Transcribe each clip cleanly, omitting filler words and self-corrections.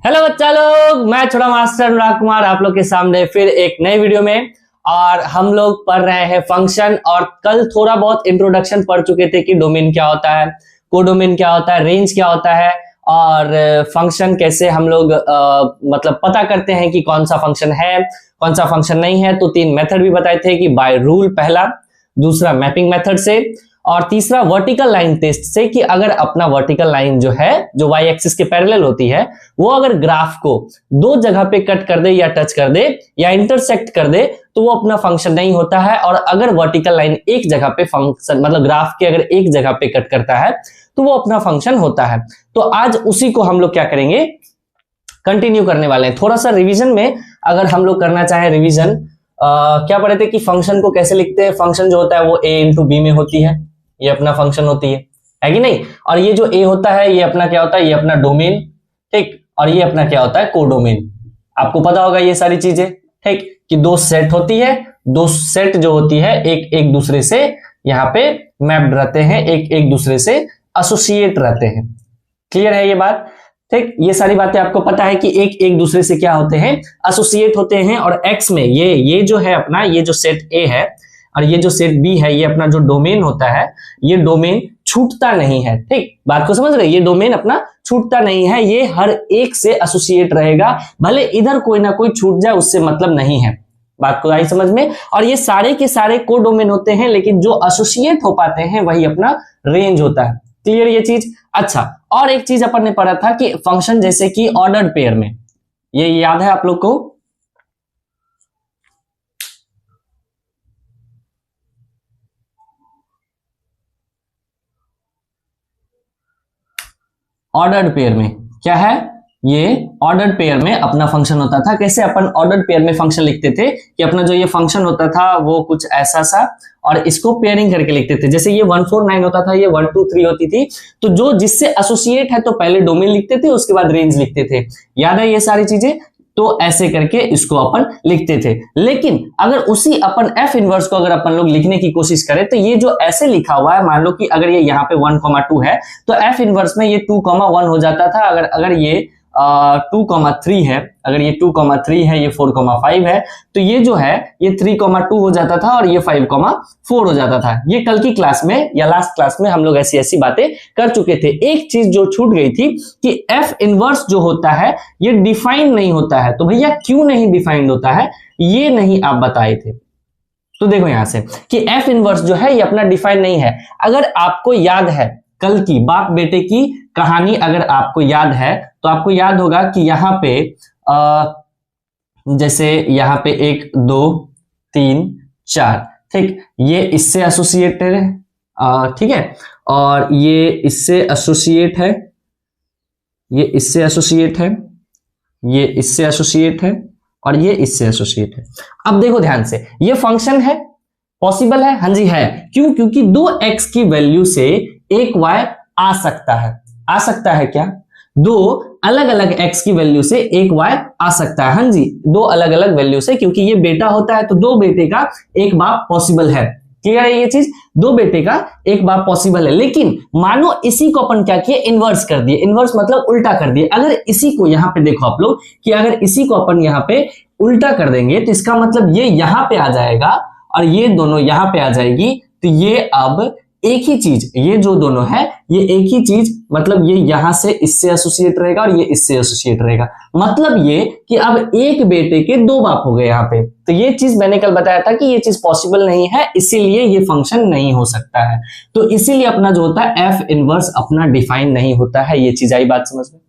Hello बच्चा लोग, मैं छोटा मास्टर अनुराग कुमार आप लोग के सामने फिर एक नए वीडियो में। और हम लोग पढ़ रहे हैं फंक्शन। और कल थोड़ा बहुत इंट्रोडक्शन पढ़ चुके थे कि डोमेन क्या होता है, कोडोमेन क्या होता है, रेंज क्या होता है और फंक्शन कैसे हम लोग मतलब पता करते हैं कि कौन सा फंक्शन है कौन सा फंक्शन नहीं है। तो 3 मेथड भी बताए थे कि बाय रूल पहला, दूसरा मैपिंग मेथड से और तीसरा वर्टिकल लाइन टेस्ट से कि अगर अपना वर्टिकल लाइन जो है जो वाई एक्सिस के पैरेलल होती है वो अगर ग्राफ को 2 जगह पे कट कर दे या टच कर दे या इंटरसेक्ट कर दे तो वो अपना फंक्शन नहीं होता है। और अगर वर्टिकल लाइन एक जगह पे फंक्शन मतलब ग्राफ के अगर एक जगह पे कट करता है तो वो अपना फंक्शन होता है। तो आज उसी को हम लोग क्या करेंगे, कंटिन्यू करने वाले हैं। थोड़ा सा रिवीजन में अगर हम लोग करना चाहें रिवीजन, क्या पढ़े थे कि फंक्शन को कैसे लिखते हैं। फंक्शन जो होता है वो a इंटू बी में होती है, ये अपना फंक्शन होती है कि नहीं। और ये जो a होता है ये अपना क्या होता है, ये अपना डोमेन, ठीक। और ये अपना क्या होता है, कोडोमेन। आपको पता होगा ये सारी चीजें, ठीक, कि 2 सेट होती है, 2 सेट जो होती है एक दूसरे से यहाँ पे मैप्ड रहते हैं, एक दूसरे से एसोसिएट रहते हैं। क्लियर है ये बात, ठीक। ये सारी बातें आपको पता है कि एक दूसरे से क्या होते हैं, एसोसिएट होते हैं। और एक्स में ये जो है अपना, ये जो सेट ए है और ये जो सेट बी है, ये अपना जो डोमेन होता है, ये डोमेन छूटता नहीं है, ठीक। बात को समझ रहे, ये डोमेन अपना छूटता नहीं है, ये हर एक से एसोसिएट रहेगा, भले इधर कोई ना कोई छूट जाए उससे मतलब नहीं है। बात को आई समझ में। और ये सारे के सारे को डोमेन होते हैं, लेकिन जो एसोसिएट हो पाते हैं वही अपना रेंज होता है। क्लियर ये चीज। अच्छा, और एक चीज अपन ने पढ़ा था कि फंक्शन जैसे कि ऑर्डर्ड पेयर में, ये याद है आप लोग को, ऑर्डर्ड पेयर में क्या है, ये ऑर्डर्ड पेयर में अपना फंक्शन होता था। कैसे अपन ऑर्डर्ड पेयर में फंक्शन लिखते थे कि अपना जो ये फंक्शन होता था वो कुछ ऐसा सा, और इसको पेयरिंग करके लिखते थे। जैसे ये 1 4 9 होता था, ये 1 2 3 होती थी। तो जो जिससे एसोसिएट है तो पहले डोमेन लिखते थे, उसके बाद रेंज लिखते थे। याद है ये सारी चीजें। तो ऐसे करके इसको अपन लिखते थे। लेकिन अगर उसी अपन एफ इनवर्स को अगर अपन लोग लिखने की कोशिश करें तो ये जो ऐसे लिखा हुआ है, मान लो कि अगर ये यहाँ पे 1, 2 है तो एफ इनवर्स में ये 2, 1 हो जाता था। अगर ये 2, 3 है, अगर ये 2, 3 है, ये 4, 5 है, तो ये जो है ये 3, 2 हो जाता था और ये 5, 4 हो जाता था। ये कल की क्लास में या लास्ट क्लास में हम लोग ऐसी बातें कर चुके थे। एक चीज जो छूट गई थी कि एफ इनवर्स जो होता है ये डिफाइन नहीं होता है। तो भैया क्यों नहीं डिफाइंड होता है, ये नहीं आप बताए थे। तो देखो यहां से कि एफ इनवर्स जो है ये अपना डिफाइन नहीं है। अगर आपको याद है कल की बाप बेटे की कहानी, अगर आपको याद है तो आपको याद होगा कि यहाँ पे जैसे यहाँ पे 1 2 3 4, ठीक, ये इससे एसोसिएटेड है, ठीक है। और ये इससे एसोसिएट है, ये इससे एसोसिएट है, ये इससे एसोसिएट है और ये इससे एसोसिएट है। अब देखो ध्यान से, ये फंक्शन है, पॉसिबल है, हाँ जी है। क्यों? क्योंकि 2x की वैल्यू से 1y आ सकता है। आ सकता है क्या? 2 अलग अलग x की वैल्यू से 1y आ सकता है, हाँ जी, 2 अलग अलग वैल्यू से। क्योंकि ये बेटा होता है तो 2 बेटे का 1 बाप पॉसिबल है। क्लियर है ये चीज, 2 बेटे का 1 बाप पॉसिबल है। लेकिन मानो इसी को अपन क्या किए, इन्वर्स कर दिए। इन्वर्स मतलब उल्टा कर दिए। अगर इसी को यहां पे देखो आप लोग कि अगर इसी को अपन यहां पे उल्टा कर देंगे तो इसका मतलब ये यहां पे आ जाएगा और ये दोनों यहां पे आ जाएगी। तो ये अब एक ही चीज, ये जो दोनों है ये एक ही चीज, मतलब ये यहां से इससे एसोसिएट रहेगा और ये इससे एसोसिएट रहेगा। मतलब ये कि अब एक बेटे के 2 बाप हो गए यहाँ पे। तो ये चीज मैंने कल बताया था कि ये चीज पॉसिबल नहीं है, इसीलिए ये फंक्शन नहीं हो सकता है। तो इसीलिए अपना जो होता है एफ इनवर्स अपना डिफाइन नहीं होता है। ये चीज आई बात समझ में।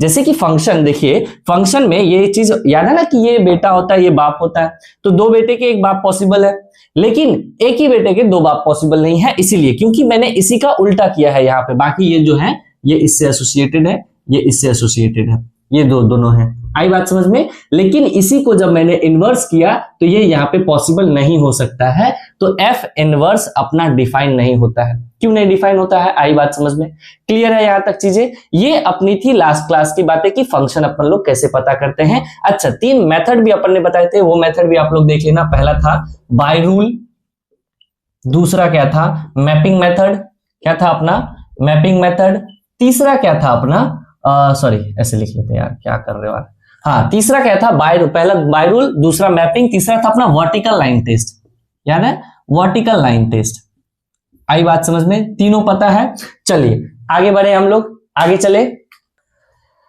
जैसे कि फंक्शन, देखिए फंक्शन में ये चीज याद है ना कि ये बेटा होता है, ये बाप होता है। तो 2 बेटे के 1 बाप पॉसिबल है, लेकिन एक ही बेटे के 2 बाप पॉसिबल नहीं है। इसीलिए क्योंकि मैंने इसी का उल्टा किया है यहाँ पे। बाकी ये जो है ये इससे एसोसिएटेड है, ये इससे एसोसिएटेड है, ये दोनों है। आई बात समझ में। लेकिन इसी को जब मैंने इन्वर्स किया तो ये यहाँ पे पॉसिबल नहीं हो सकता है। तो एफ इनवर्स अपना डिफाइन नहीं होता है। क्यों नहीं डिफाइन होता है, आई बात समझ में। क्लियर है यहां तक चीजें। ये अपनी थी लास्ट क्लास की बातें कि फंक्शन अपन लोग कैसे पता करते हैं। अच्छा, 3 मेथड भी अपन ने बताए थे, वो मेथड भी आप लोग देख लेना। पहला था बाय रूल, दूसरा क्या था मैपिंग मेथड, क्या था अपना मैपिंग मेथड, तीसरा क्या था अपना सॉरी ऐसे लिख लेते हैं यार, क्या कर रहे हो यार। हाँ, तीसरा क्या था, बाय रूल, पहला बाय रूल, दूसरा मैपिंग, तीसरा था अपना वर्टिकल लाइन टेस्ट, याद है वर्टिकल लाइन टेस्ट। आई बात समझ में, तीनों पता है। चलिए आगे बढ़े हम लोग, आगे चले।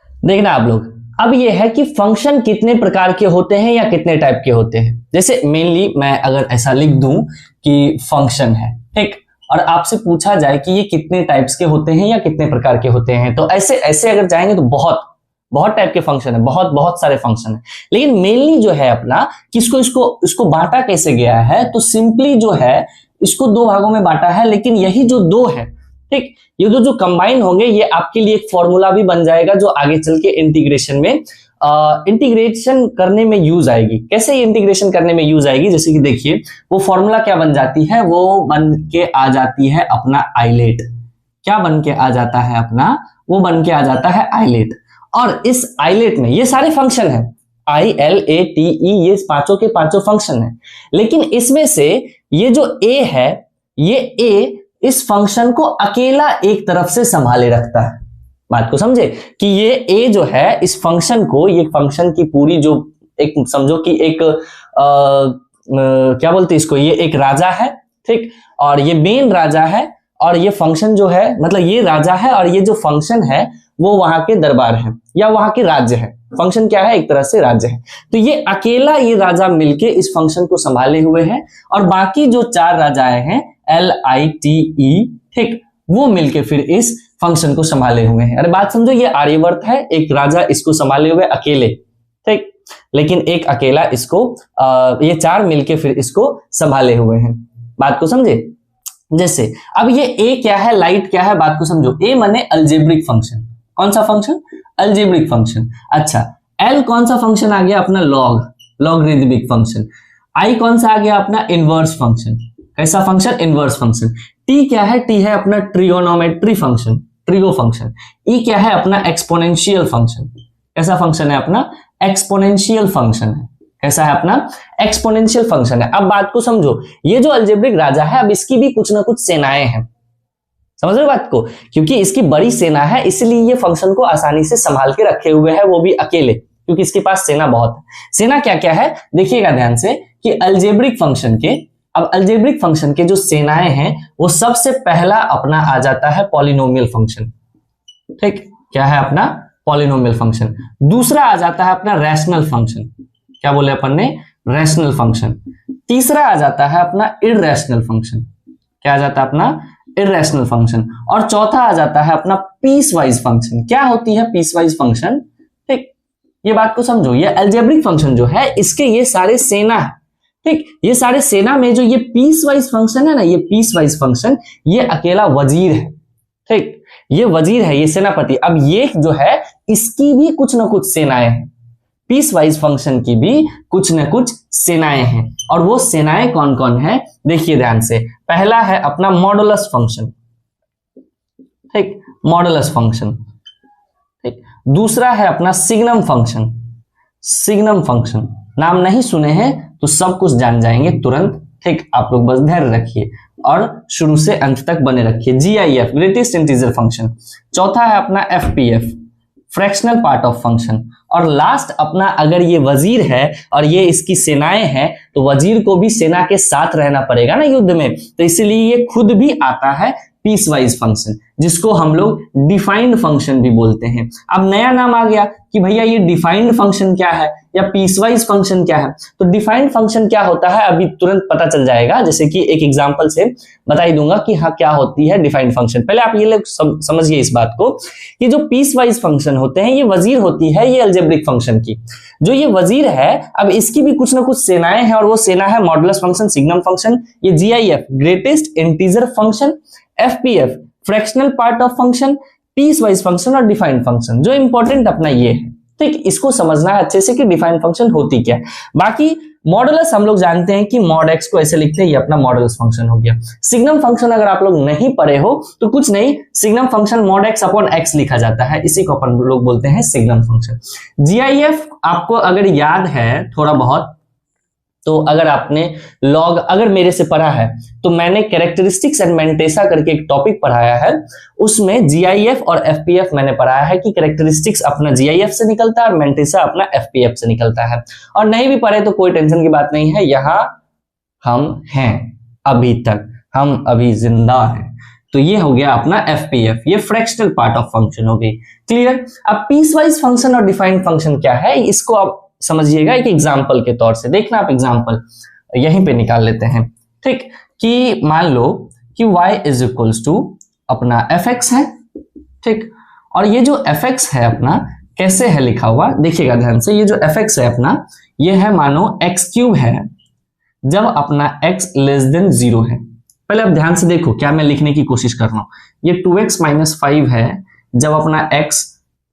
देखना आप लोग, अब ये है कि फंक्शन कितने प्रकार के होते हैं या कितने टाइप के होते हैं। जैसे मेनली मैं अगर ऐसा लिख दूं कि फंक्शन है, ठीक, और आपसे पूछा जाए कि ये कितने टाइप्स के होते हैं या कितने प्रकार के होते हैं, तो ऐसे ऐसे अगर जाएंगे तो बहुत बहुत टाइप के फंक्शन है, बहुत बहुत सारे फंक्शन है। लेकिन मेनली जो है अपना किसको इसको बांटा कैसे गया है, तो सिंपली जो है इसको दो भागों में बांटा है। लेकिन यही जो दो है, ठीक, ये जो कंबाइन होंगे ये आपके लिए एक फॉर्मूला भी बन जाएगा जो आगे चल के इंटीग्रेशन में इंटीग्रेशन करने में यूज आएगी। कैसे इंटीग्रेशन करने में यूज आएगी, जैसे कि देखिए वो फॉर्मूला क्या बन जाती है, वो बन के आ जाती है अपना आइलेट। क्या बन के आ जाता है अपना, वो बन के आ जाता है आइलेट। और इस आइलेट में ये सारे फंक्शन है, ILATE, ये पांचों के पांचों फंक्शन है। लेकिन इसमें से ये जो A है, ये A इस फंक्शन को अकेला एक तरफ से संभाले रखता है। बात को समझे कि ये A जो है इस फंक्शन को, ये फंक्शन की पूरी जो एक समझो कि एक क्या बोलते हैं इसको, ये एक राजा है, ठीक, और ये मेन राजा है, और ये फंक्शन जो है मतलब ये राजा है और ये जो फंक्शन है वो वहां के दरबार है या वहां के राज्य है। फंक्शन क्या है, एक तरह से राज्य है। तो ये अकेला ये राजा मिलके इस फंक्शन को संभाले हुए है, और बाकी जो चार राजाएं हैं LITE, ठीक, वो मिलके फिर इस फंक्शन को संभाले हुए हैं। अरे बात समझो, ये आर्यवर्त है, एक राजा इसको संभाले हुए अकेले, ठीक, लेकिन एक अकेला इसको ये चार मिलके फिर इसको संभाले हुए हैं। बात को समझे। जैसे अब ये A क्या है, लाइट क्या है, बात को समझो। A माने अलजेब्रिक फंक्शन, कौन सा फंक्शन, अलजेब्रिक फंक्शन। अच्छा, L कौन सा फंक्शन आ गया अपना, लॉगरिथमिक फंक्शन। I कौन सा आ गया अपना, इनवर्स फंक्शन। कैसा फंक्शन, इनवर्स फंक्शन। T क्या है, T है अपना trigonometry function, trigo function. E क्या है अपना, एक्सपोनेंशियल फंक्शन। कैसा फंक्शन है अपना, एक्सपोनेंशियल फंक्शन है। कैसा है अपना, एक्सपोनेंशियल फंक्शन है। अब बात को समझो, ये जो अलजेब्रिक राजा है, अब इसकी भी कुछ ना कुछ सेनाएं हैं, समझ रहे हो बात को, क्योंकि इसकी बड़ी सेना है इसलिए ये फंक्शन को आसानी से संभाल के रखे हुए है, वो भी अकेले, क्योंकि इसके पास सेना बहुत है। सेना क्या क्या है देखिएगा ध्यान से कि अलजेब्रिक फंक्शन के, अब अलजेब्रिक फंक्शन के जो सेनाएं हैं वो सबसे पहला अपना आ जाता है पॉलिनोमियल फंक्शन, ठीक, क्या है अपना पॉलिनोमियल फंक्शन। दूसरा आ जाता है अपना रैशनल फंक्शन, क्या बोले अपन ने, रैशनल फंक्शन। तीसरा आ जाता है अपना इररेशनल फंक्शन, क्या आ जाता है अपना, इररेशनल फंक्शन। और चौथा आ जाता है अपना पीस वाइज फंक्शन। क्या होती है पीस वाइज फंक्शन, ठीक, ये बात को समझो। ये अलजेब्रिक फंक्शन जो है इसके ये सारे सेना है, ठीक, ये सारे सेना में जो ये पीस वाइज फंक्शन है ना, ये पीस वाइज फंक्शन ये अकेला वजीर है, ठीक, ये वजीर है, ये सेनापति। अब ये जो है इसकी भी कुछ ना कुछ सेनाएं हैं, पीस वाइज फंक्शन की भी कुछ न कुछ सेनाएं हैं। और वो सेनाएं कौन कौन है देखिए ध्यान से। पहला है अपना मॉडुलस फंक्शन, ठीक, मॉडुलस फंक्शन, ठीक। दूसरा है अपना सिग्नम फंक्शन, सिग्नम फंक्शन। नाम नहीं सुने हैं तो सब कुछ जान जाएंगे तुरंत, ठीक, आप लोग बस धैर्य रखिए और शुरू से अंत तक बने रखिए। GIF, greatest integer function. चौथा है अपना FPF, fractional part of function. और लास्ट अपना, अगर ये वजीर है और ये इसकी सेनाएं हैं तो वजीर को भी सेना के साथ रहना पड़ेगा ना युद्ध में, तो इसलिए ये खुद भी आता है पीस वाइज फंक्शन, जिसको हम लोग डिफाइंड फंक्शन भी बोलते हैं। अब नया नाम आ गया कि भैया ये डिफाइंड फंक्शन क्या है या पीस वाइज फंक्शन क्या है। तो डिफाइंड फंक्शन क्या होता है अभी तुरंत पता चल जाएगा, जैसे कि एक एग्जांपल से बता ही दूंगा कि हाँ क्या होती है डिफाइंड फंक्शन। पहले आप ये लोग समझिए इस बात को कि जो पीस वाइज फंक्शन होते हैं ये वजीर होती है ये अलजेब्रिक फंक्शन की। जो ये वजीर है अब इसकी भी कुछ ना कुछ सेनाएं हैं और वो सेना है मॉडुलस फंक्शन, सिग्नम फंक्शन, ये GIF, greatest integer function, FPF, fractional part of function, piecewise function और डिफाइंड फंक्शन। जो इंपॉर्टेंट अपना ये है, ठीक, इसको समझना है अच्छे से कि डिफाइंड फंक्शन होती क्या है। बाकी मॉडुलस हम लोग जानते हैं कि मॉड x को ऐसे लिखते हैं, ये अपना मॉडुलस फंक्शन हो गया। सिग्नम फंक्शन अगर आप लोग नहीं पढ़े हो तो कुछ नहीं, signum function mod x upon x लिखा जाता है, इसी को अपन लोग बोलते हैं सिग्नम फंक्शन। GIF आपको अगर याद है थोड़ा बहुत तो अगर आपने लॉग अगर मेरे से पढ़ा है तो मैंने कैरेक्टरिस्टिक्स एंड मेंटेसा करके एक टॉपिक पढ़ाया है, उसमें जीआईएफ और एफपीएफ मैंने पढ़ाया है कि कैरेक्टरिस्टिक्स अपना जीआईएफ से निकलता है और मेंटेसा अपना एफपीएफ से निकलता है। और नहीं भी पढ़े तो कोई टेंशन की बात नहीं है, यहां हम हैं अभी तक, हम अभी जिंदा हैं। तो ये हो गया अपना एफपीएफ, ये फ्रैक्शनल पार्ट ऑफ फंक्शन हो गई। क्लियर। अब पीसवाइज फंक्शन और डिफाइंड फंक्शन क्या है इसको आप समझिएगा एक एग्जांपल के तौर से। देखना आप एग्जांपल यहीं पे निकाल लेते हैं, ठीक। कि मान लो कि y इज इक्वल्स टू अपना fx है, ठीक। और ये जो fx है अपना कैसे है लिखा हुआ, देखिएगा ध्यान से। ये जो fx है अपना, ये है मानो x क्यूब है जब अपना x लेस देन 0 है। पहले आप ध्यान से देखो क्या मैं लिखने की कोशिश कर रहा हूं। ये 2x माइनस 5 है जब अपना x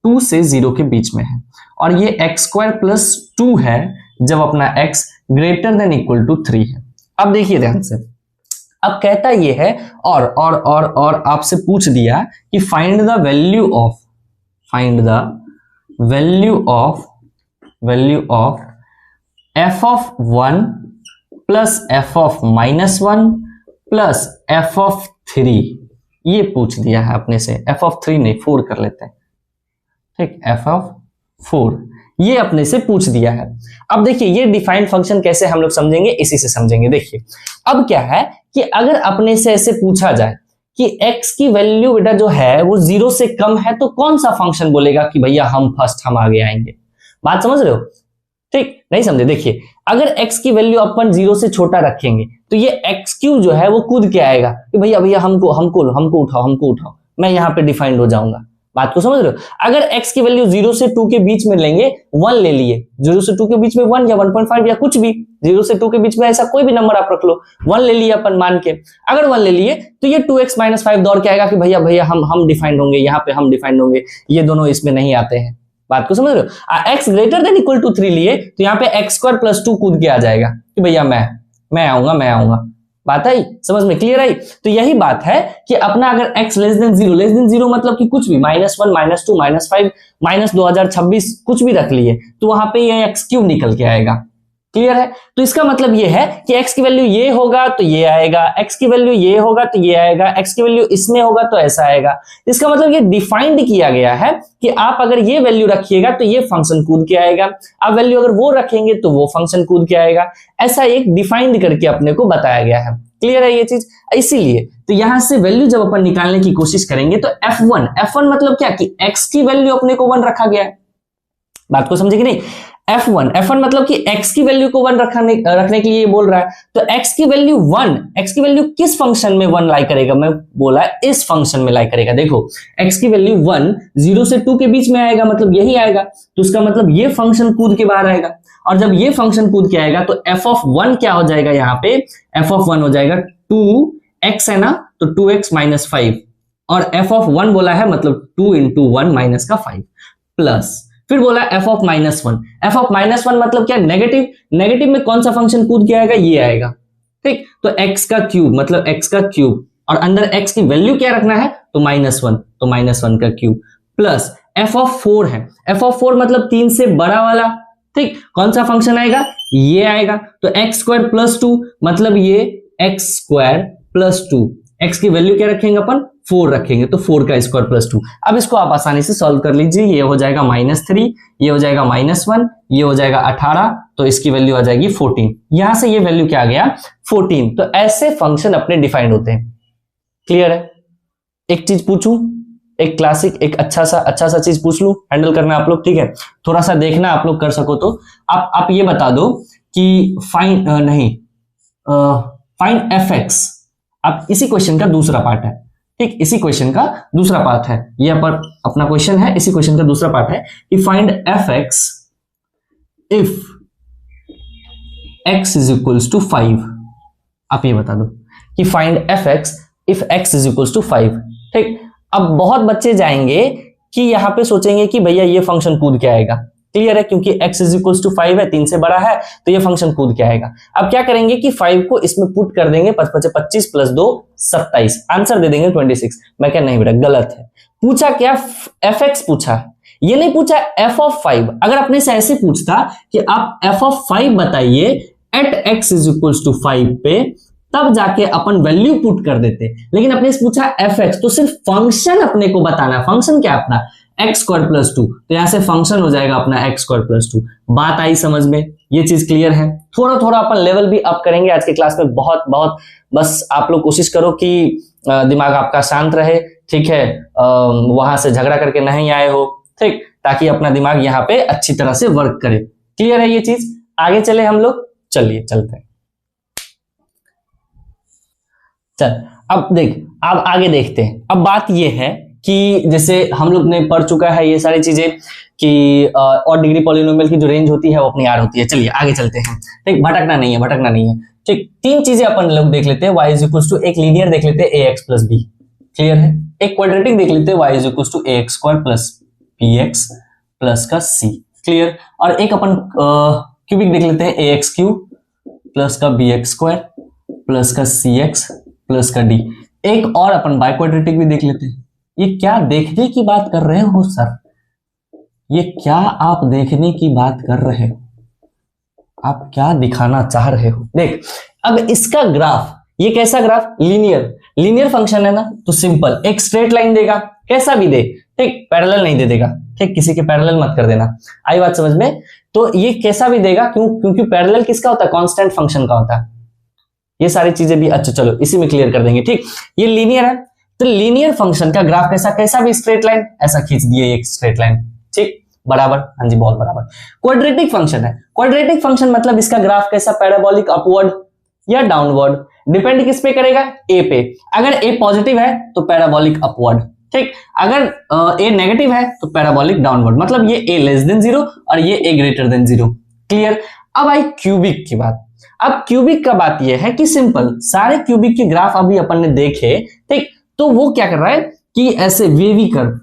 2 से 0 के बीच में है, और ये x स्क्वायर प्लस 2 है जब अपना x greater than equal to 3 है। अब देखिए ध्यान से, अब कहता ये है और आपसे पूछ दिया कि find the value of f of 1 plus f of minus 1 plus f of 3, ये पूछ दिया है अपने से। f ऑफ 3 नहीं, 4 कर लेते हैं, ठीक। f ऑफ 4 ये अपने से पूछ दिया है। अब देखिए ये डिफाइंड फंक्शन कैसे हम लोग समझेंगे, इसी से समझेंगे। देखिए अब क्या है कि अगर अपने से ऐसे पूछा जाए कि x की वैल्यू बेटा जो है वो 0 से कम है, तो कौन सा फंक्शन बोलेगा कि भैया हम फर्स्ट, हम आगे आएंगे। बात समझ रहे हो, ठीक। नहीं समझे, देखिए अगर x की वैल्यू अपन 0 से छोटा रखेंगे तो ये x क्यूब जो है वो कूद के आएगा कि भैया भैया हमको उठाओ, मैं यहां पे डिफाइंड हो जाऊंगा। बात को समझ रहे हो। अगर x की वैल्यू 0 से 2 के बीच में लेंगे, 1 ले लिए, 0 से 2 के बीच में 1 या 1.5 या कुछ भी, 0 से 2 के बीच में ऐसा कोई भी नंबर आप रख लो, 1 ले लिए अपन मान के। अगर 1 ले लिए तो ये 2x माइनस 5 दौड़ के आएगा कि भैया भैया हम डिफाइंड होंगे, यहाँ पे हम डिफाइंड होंगे, ये दोनों इसमें नहीं आते हैं। बात को समझ रहे हो। x greater than equal to 3 लिए तो यहाँ पे x स्क्वायर प्लस 2 कूद के आ जाएगा कि भैया मैं आऊंगा। बात आई समझ में, क्लियर आई। तो यही बात है कि अपना अगर x लेस देन 0 मतलब कि कुछ भी -1 -2 -5 -2026 कुछ भी रख लिए तो वहां पे ये x क्यूब निकल के आएगा। क्लियर है। तो इसका मतलब ये है कि x की वैल्यू ये होगा तो ये आएगा, x की वैल्यू ये होगा तो ये आएगा, x की वैल्यू इसमें होगा तो ऐसा आएगा। इसका मतलब ये डिफाइंड किया गया है कि आप अगर ये वैल्यू रखिएगा तो ये फंक्शन कूद के आएगा, आप वैल्यू अगर वो रखेंगे तो वो फंक्शन कूद के आएगा। ऐसा एक डिफाइंड करके अपने को बताया गया है। क्लियर है ये चीज। इसीलिए तो यहां से वैल्यू जब अपन निकालने की कोशिश करेंगे तो f1 मतलब क्या कि x की वैल्यू अपने को 1 रखा गया है। बात को समझे कि नहीं। f1 मतलब कि x की वैल्यू को 1 रखने के लिए बोल रहा है। तो x की वैल्यू किस फंक्शन में 1 लाई करेगा, मैं बोला इस फंक्शन में लाई करेगा। देखो x की वैल्यू 1 0 से 2 के बीच में आएगा, मतलब यही आएगा, तो उसका मतलब ये फंक्शन कूद के बाहर आएगा। और जब ये फंक्शन कूद के आएगा तो f ऑफ 1 क्या हो जाएगा, यहाँ पे f ऑफ 1 हो जाएगा 2x है ना, तो 2x माइनस 5, और f ऑफ 1 बोला है मतलब 2 इंटू 1 माइनस का 5 प्लस, फिर बोला f ऑफ -1 मतलब क्या, नेगेटिव में कौन सा फंक्शन कूद के आएगा, ये आएगा। ठीक, तो x का क्यूब मतलब x का क्यूब, और अंदर x की वैल्यू क्या रखना है, तो -1, तो -1 का क्यूब प्लस f ऑफ 4 है, f ऑफ 4 मतलब 3 से बड़ा वाला। ठीक, कौन सा फंक्शन आएगा, ये आएगा। तो x स्क्वायर प्लस 2 मतलब ये x स्क्वायर प्लस 2, x की वैल्यू क्या रखेंगे अपन, 4 रखेंगे, तो 4 का स्क्वायर प्लस 2। अब इसको आप आसानी से सॉल्व कर लीजिए, ये हो जाएगा -3, ये हो जाएगा -1, ये हो जाएगा 18, तो इसकी वैल्यू आ जाएगी 14। यहां से ये वैल्यू क्या आ गया, 14। तो ऐसे फंक्शन अपने डिफाइंड होते हैं। क्लियर है। एक चीज पूछूं, एक क्लासिक, एक अच्छा सा चीज पूछ लूं, हैंडल करना आप लोग, ठीक है, थोड़ा सा देखना आप लोग कर सको तो। आप ये बता दो कि फाइंड fx, अब इसी क्वेश्चन का दूसरा पार्ट है। ठीक, इसी क्वेश्चन का दूसरा पार्ट है, ये अपना क्वेश्चन है, इसी क्वेश्चन का दूसरा पार्ट है कि find fx if x is equals to 5। आप ये बता दो कि find fx if x is equals to 5। ठीक, अब बहुत बच्चे जाएंगे कि यहां पे सोचेंगे कि भैया ये फंक्शन कूद के आएगा। क्लियर है, क्योंकि x इज इक्वल्स टू 5 है, 3 से बड़ा है, तो ये फंक्शन कूद के आएगा। अब क्या करेंगे कि 5 को इसमें पुट कर देंगे, 25 प्लस 2 27, आंसर दे देंगे 26। मैं क्या, नहीं बेटा गलत है। पूछा क्या, fx पूछा, ये नहीं पूछा f ऑफ 5। अगर अपने से ऐसे पूछता कि आप f ऑफ 5 बताइए at X is equals to 5 पे, तब जाके अपन वैल्यू पुट कर देते। लेकिन अपने से पूछा एफ एक्स, तो सिर्फ फंक्शन अपने को बताना। फंक्शन क्या अपना एक्स स्क्वायर प्लस 2, तो यहां से फंक्शन हो जाएगा अपना एक्स स्क्वायर प्लस 2। बात आई समझ में, ये चीज क्लियर है। थोड़ा थोड़ा अपन लेवल भी अप करेंगे आज के क्लास में, बहुत बहुत बस आप लोग कोशिश करो कि दिमाग आपका शांत रहे, ठीक है, वहां से झगड़ा करके नहीं आए हो, ठीक, ताकि अपना दिमाग यहाँ पे अच्छी तरह से वर्क करे। क्लियर है ये चीज? आगे चले हम लोग, चलिए चलते हैं। चल अब देख, अब आगे देखते हैं। अब बात ये है कि जैसे हम लोग ने पढ़ चुका है ये सारी चीजें कि और डिग्री पॉलिनोमियल की जो रेंज होती है वो अपनी आर होती है। चलिए आगे चलते हैं, ठीक, भटकना नहीं है, ठीक। तीन चीजें अपन लोग देख लेते हैं, y इज इक्वल्स टू, एक लीनियर देख लेते हैं ax प्लस बी, क्लियर है। एक क्वाड्रेटिक देख लेते हैं y is equals to ax square plus bx plus का c, क्लियर। और एक अपन क्यूबिक देख लेते हैं ax क्यूब प्लस का bx स्क्वायर प्लस का cx प्लस का d। एक और अपन बाई क्वाड्रेटिक भी देख लेते हैं। ये क्या देखने की बात कर रहे हो सर? ये क्या आप देखने की बात कर रहे हो? आप क्या दिखाना चाह रहे हो? देख, अब इसका ग्राफ, ये कैसा ग्राफ? लीनियर फंक्शन है ना, तो सिंपल एक स्ट्रेट लाइन देगा, कैसा भी दे, ठीक, पैरेलल नहीं दे देगा, ठीक, किसी के पैरेलल मत कर देना। आई बात समझ में? तो ये कैसा भी देगा, क्योंकि पैरेलल किसका होता है? कांस्टेंट फंक्शन का होता है। ये सारी चीजें भी, अच्छा चलो इसी में क्लियर कर देंगे, ठीक। ये लीनियर है, तो लीनियर फंक्शन का ग्राफ कैसा भी स्ट्रेट लाइन, ऐसा खींच दिए एक स्ट्रेट लाइन, ठीक, बराबर, हाँ जी बहुत बराबर। क्वाड्रेटिक फंक्शन है, क्वाड्रेटिक फंक्शन मतलब इसका ग्राफ कैसा? पैराबोलिक अपवर्ड या डाउनवर्ड, डिपेंड किस पे करेगा? ए पे। अगर ए पॉजिटिव है तो पैराबोलिक अपवर्ड, ठीक। अगर ए नेगेटिव है तो पैराबोलिक डाउनवर्ड, मतलब ये ए लेस देन 0 और ये ए ग्रेटर देन 0, क्लियर। अब आई क्यूबिक की बात। अब क्यूबिक का बात यह है कि सिंपल सारे क्यूबिक के ग्राफ अभी अपन ने देखे, ठीक, तो वो क्या कर रहा है कि ऐसे वेवी कर्व,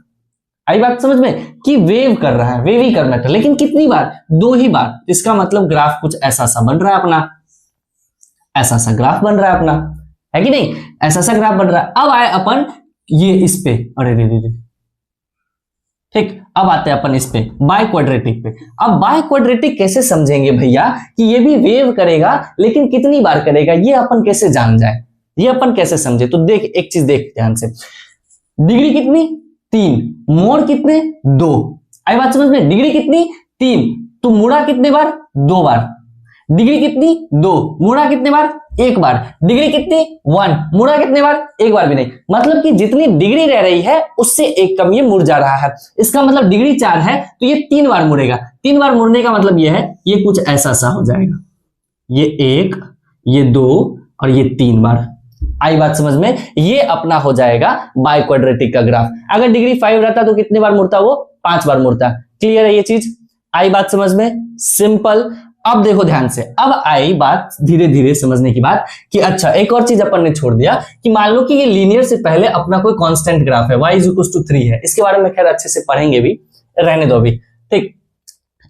आई बात समझ में, कि वेव कर रहा है, वेवी कर्व मेथड, लेकिन कितनी बार? 2 ही बार। इसका मतलब ग्राफ कुछ ऐसा सा बन रहा है अपना, ऐसा सा ग्राफ बन रहा है अपना, है कि नहीं? ऐसा सा ग्राफ बन रहा है। अब आए अपन ये इस पे, अरे रे, ठीक, अब आते हैं अपन इस पे बाय क्वाड्रेटिक पे। अब बाय क्वाड्रेटिक कैसे समझेंगे भैया कि ये भी वेव करेगा, लेकिन कितनी बार करेगा, ये अपन कैसे जान जाए, ये अपन कैसे समझे? तो देख, एक चीज देख ध्यान से, डिग्री कितनी? 3, मोड़ कितने? 2। आई बात समझ में? डिग्री कितनी? 3, तो मुड़ा कितने बार? 2 बार। डिग्री कितनी? 2, मुड़ा कितने बार? 1 बार। डिग्री कितनी? 1, मुड़ा कितने बार? 1 बार भी नहीं। मतलब कि जितनी डिग्री रह रही है उससे एक कम ये मुड़ जा रहा है। इसका मतलब डिग्री 4 है तो ये 3 बार मुड़ेगा। 3 बार मुड़ने का मतलब ये है, ये कुछ ऐसा सा हो जाएगा, ये 1, ये 2 और ये 3 बार। आई बात समझ में? ये अपना हो जाएगा बाय क्वाड्रेटिक का ग्राफ। अगर डिग्री 5 रहता तो कितने बार मुड़ता? वो 5 बार मुड़ता। क्लियर है ये चीज? आई बात समझ में? सिंपल। अब देखो ध्यान से, अब आई बात धीरे धीरे समझने की बात कि अच्छा एक और चीज अपन ने छोड़ दिया कि मान लो कि ये लीनियर से पहले अपना कोई कांस्टेंट ग्राफ है, y = 3 है। इसके बारे में खैर अच्छे से पढ़ेंगे भी, रहने दो अभी, ठीक,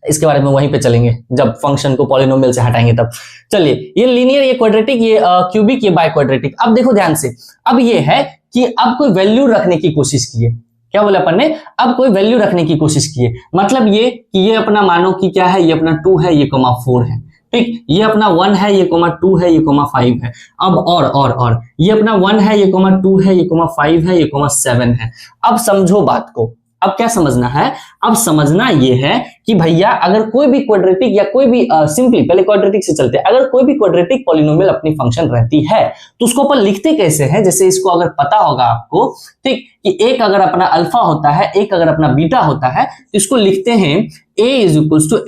इसके बारे में वहीं पे चलेंगे जब फंक्शन को पॉलिनोमियल से हटाएंगे तब। चलिए, ये लीनियर, ये क्वाड्रेटिक, ये क्यूबिक, ये बाय क्वाड्रेटिक। अब देखो ध्यान से, अब ये है कि अब कोई वैल्यू रखने की कोशिश कीजिए। क्या बोला अपन ने? अब कोई वैल्यू रखने की कोशिश कीजिए। मतलब ये कि ये अपना मानो कि क्या है, ये अपना 2 है, ये 4 है, ठीक, ये अपना 1 है, ये 2 है, ये 5 है। अब और ये अपना 1 है, ये 2 है, ये 5 है, ये 7 है। अब समझो बात को। अब क्या समझना है? अब समझना ये है कि भैया अगर कोई भी क्वाड्रेटिक या कोई भी सिंपली पहले क्वाड्रेटिक से चलते हैं, अगर कोई भी क्वाड्रेटिक पॉलिनोमियल अपनी फंक्शन रहती है तो उसको अपन लिखते कैसे हैं? जैसे इसको अगर पता होगा आपको, ठीक, कि एक अगर अपना अल्फा होता है, एक अगर अपना बीटा होता है, तो इसको लिखते हैं a =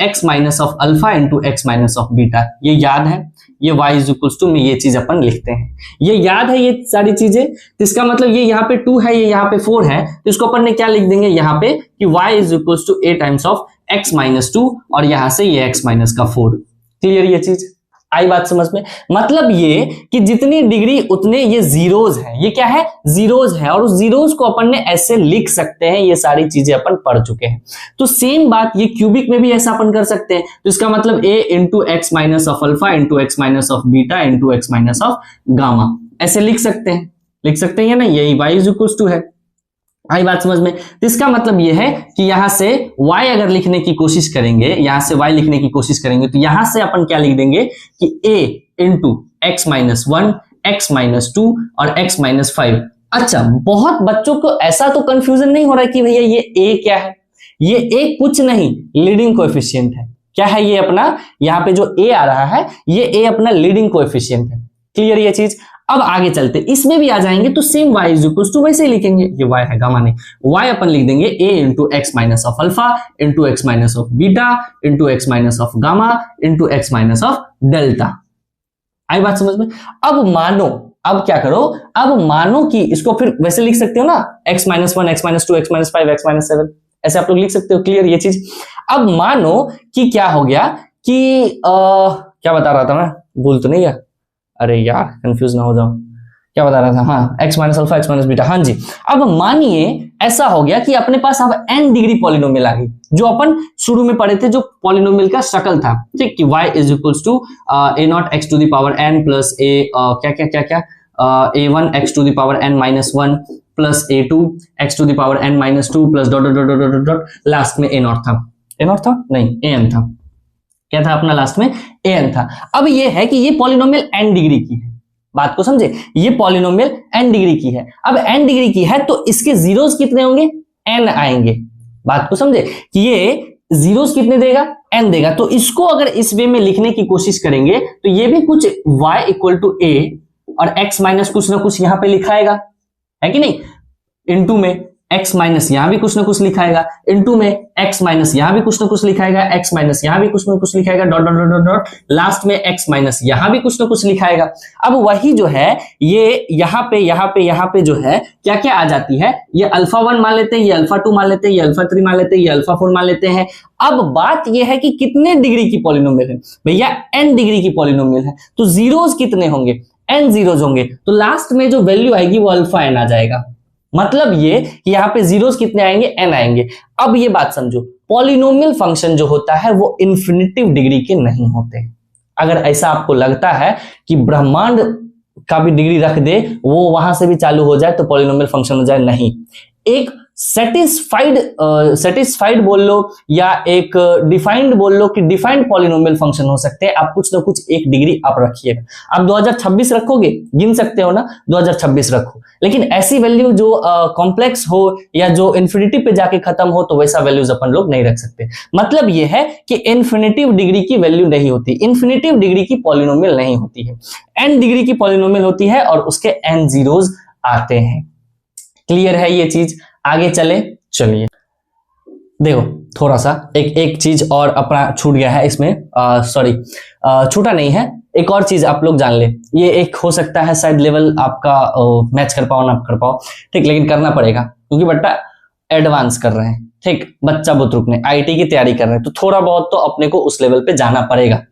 x - of alpha × x - of beta. ये याद है? ये y = में ये चीज अपन लिखते हैं, ये याद है ये सारी चीजें। तो इसका मतलब ये यहाँ पे 2 है, ये यहाँ पे 4 है, तो इसको अपन ने क्या लिख देंगे यहाँ पे कि y = a × x - 2 और यहां से ये x - 4। क्लियर ये चीज? आई बात समझ में? मतलब ये कि जितनी डिग्री उतने ये जीरोज हैं। ये क्या है? जीरोज है, और उस जीरोज को अपन ने ऐसे लिख सकते हैं। ये सारी चीजें अपन पढ़ चुके हैं। तो सेम बात ये क्यूबिक में भी ऐसा अपन कर सकते हैं। तो इसका मतलब a × x - of alpha × x - of beta × x - of gamma, ऐसे लिख सकते हैं, लिख सकते हैं ना? यही y = है। आई बात समझ में? तो इसका मतलब ये है कि यहां से y अगर लिखने की कोशिश करेंगे, यहां से y लिखने की कोशिश करेंगे तो यहां से अपन क्या लिख देंगे कि a into x minus one, x minus two और x माइनस फाइव। अच्छा, बहुत बच्चों को ऐसा तो कंफ्यूजन नहीं हो रहा है कि भैया ये a क्या है? ये a कुछ नहीं, लीडिंग कोएफिशिएंट है। क्या है ये अपना? यहाँ पे जो a आ रहा है ये a अपना लीडिंग कोएफिशिएंट है। क्लियर ये चीज? अब आगे चलते, इसमें भी आ जाएंगे तो same y is equal to वैसे ही लिखेंगे, ये y है गामा नहीं, y अपन लिख देंगे a into x minus of alpha into x minus of beta into x minus of gamma into x minus of delta. आई बात समझ में? अब मानो, अब क्या करो, अब मानो कि इसको फिर वैसे लिख सकते हो ना, x minus one, x minus two, x minus five, x minus seven, ऐसे आप लोग लिख सकते हो। क्लियर ये चीज? अब मानो कि क्या हो गया कि क्या बता रहा था मैं, भूल तो नहीं गया? अरे यार कंफ्यूज ना हो जाओ, क्या बता रहा था? हाँ, x minus alpha x minus beta. हाँ जी, अब मानिए ऐसा हो गया कि अपने पास अब n डिग्री पॉलिनोमियल आ गई, जो अपन शुरू में पढ़े थे, जो पॉलिनोमियल का शक्ल था, ठीक, कि y is equals to a naught x to the power n plus a क्या क्या क्या क्या a1 x to the power n minus one plus a2 x to the power n minus two plus dot dot dot dot dot, last में a naught था, a naught था नहीं an था, क्या था अपना लास्ट में an था। अब ये है कि ये पॉलिनोमियल n डिग्री की है, बात को समझे, ये पॉलिनोमियल n डिग्री की है। अब n डिग्री की है तो इसके जीरोस कितने होंगे? n आएंगे। बात को समझे कि ये जीरोस कितने देगा? n देगा। तो इसको अगर इस वे में लिखने की कोशिश करेंगे तो ये भी कुछ y इक्वल टू a और x माइनस कुछ ना कुछ यहां पे लिखाएगा, है कि नहीं? इनटू में x माइनस यहां भी कुछ ना कुछ लिखाएगा, इनटू में x माइनस यहां भी कुछ ना कुछ लिखाएगा, x माइनस यहां भी कुछ ना कुछ लिखाएगा, dot dot dot dot, last में x माइनस यहां भी कुछ ना कुछ लिखाएगा। अब वही जो है ये यहाँ पे जो है क्या क्या आ जाती है, ये अल्फा वन मान लेते हैं, ये अल्फा टू मान लेते हैं, ये अल्फा थ्री मान लेते हैं, ये अल्फा फोर मान लेते हैं। अब बात ये है कि कितने डिग्री की पॉलिनोमियल है भैया? n डिग्री की पॉलिनोमियल है, तो जीरोस कितने होंगे? n जीरोस होंगे, तो लास्ट में जो वैल्यू आएगी वो अल्फा n आ जाएगा। मतलब ये कि यहाँ पे जीरोस कितने आएंगे? n आएंगे। अब ये बात समझो, पॉलिनोमियल फंक्शन जो होता है वो इन्फिनिटिव डिग्री के नहीं होते। अगर ऐसा आपको लगता है कि ब्रह्मांड का भी डिग्री रख दे, वो वहां से भी चालू हो जाए तो पॉलिनोमियल फंक्शन हो जाए, नहीं। एक सेटिस्फाइड बोल लो या एक डिफाइंड बोल लो कि डिफाइंड पॉलिनोमियल फंक्शन हो सकते हैं। आप कुछ ना कुछ एक डिग्री आप रखिएगा। आप 2026 रखोगे, गिन सकते हो ना, 2026 रखो, लेकिन ऐसी वैल्यू जो कॉम्प्लेक्स हो या जो इन्फिनिटी पे जाके खत्म हो, तो वैसा वैल्यूज अपन लोग नहीं रख सकते। मतलब ये है कि इन्फिनिटिव डिग्री की वैल्यू नहीं होती, इन्फिनिटिव डिग्री की पॉलिनोमियल नहीं होती है, n डिग्री की पॉलिनोमियल होती है और उसके n जीरोस आते हैं। क्लियर है ये चीज? आगे चले, चलिए देखो थोड़ा सा एक चीज और अपना छूट गया है इसमें, सॉरी छूटा नहीं है, एक और चीज आप लोग जान ले। ये एक हो सकता है शायद लेवल आपका मैच कर पाओ ना कर पाओ, ठीक, लेकिन करना पड़ेगा क्योंकि बट्टा एडवांस कर रहे हैं, ठीक, बच्चा बुतरुक ने आईटी की तैयारी कर रहे हैं, तो थोड़ा बहुत तो अपने को उस लेवल पे जाना पड़ेगा,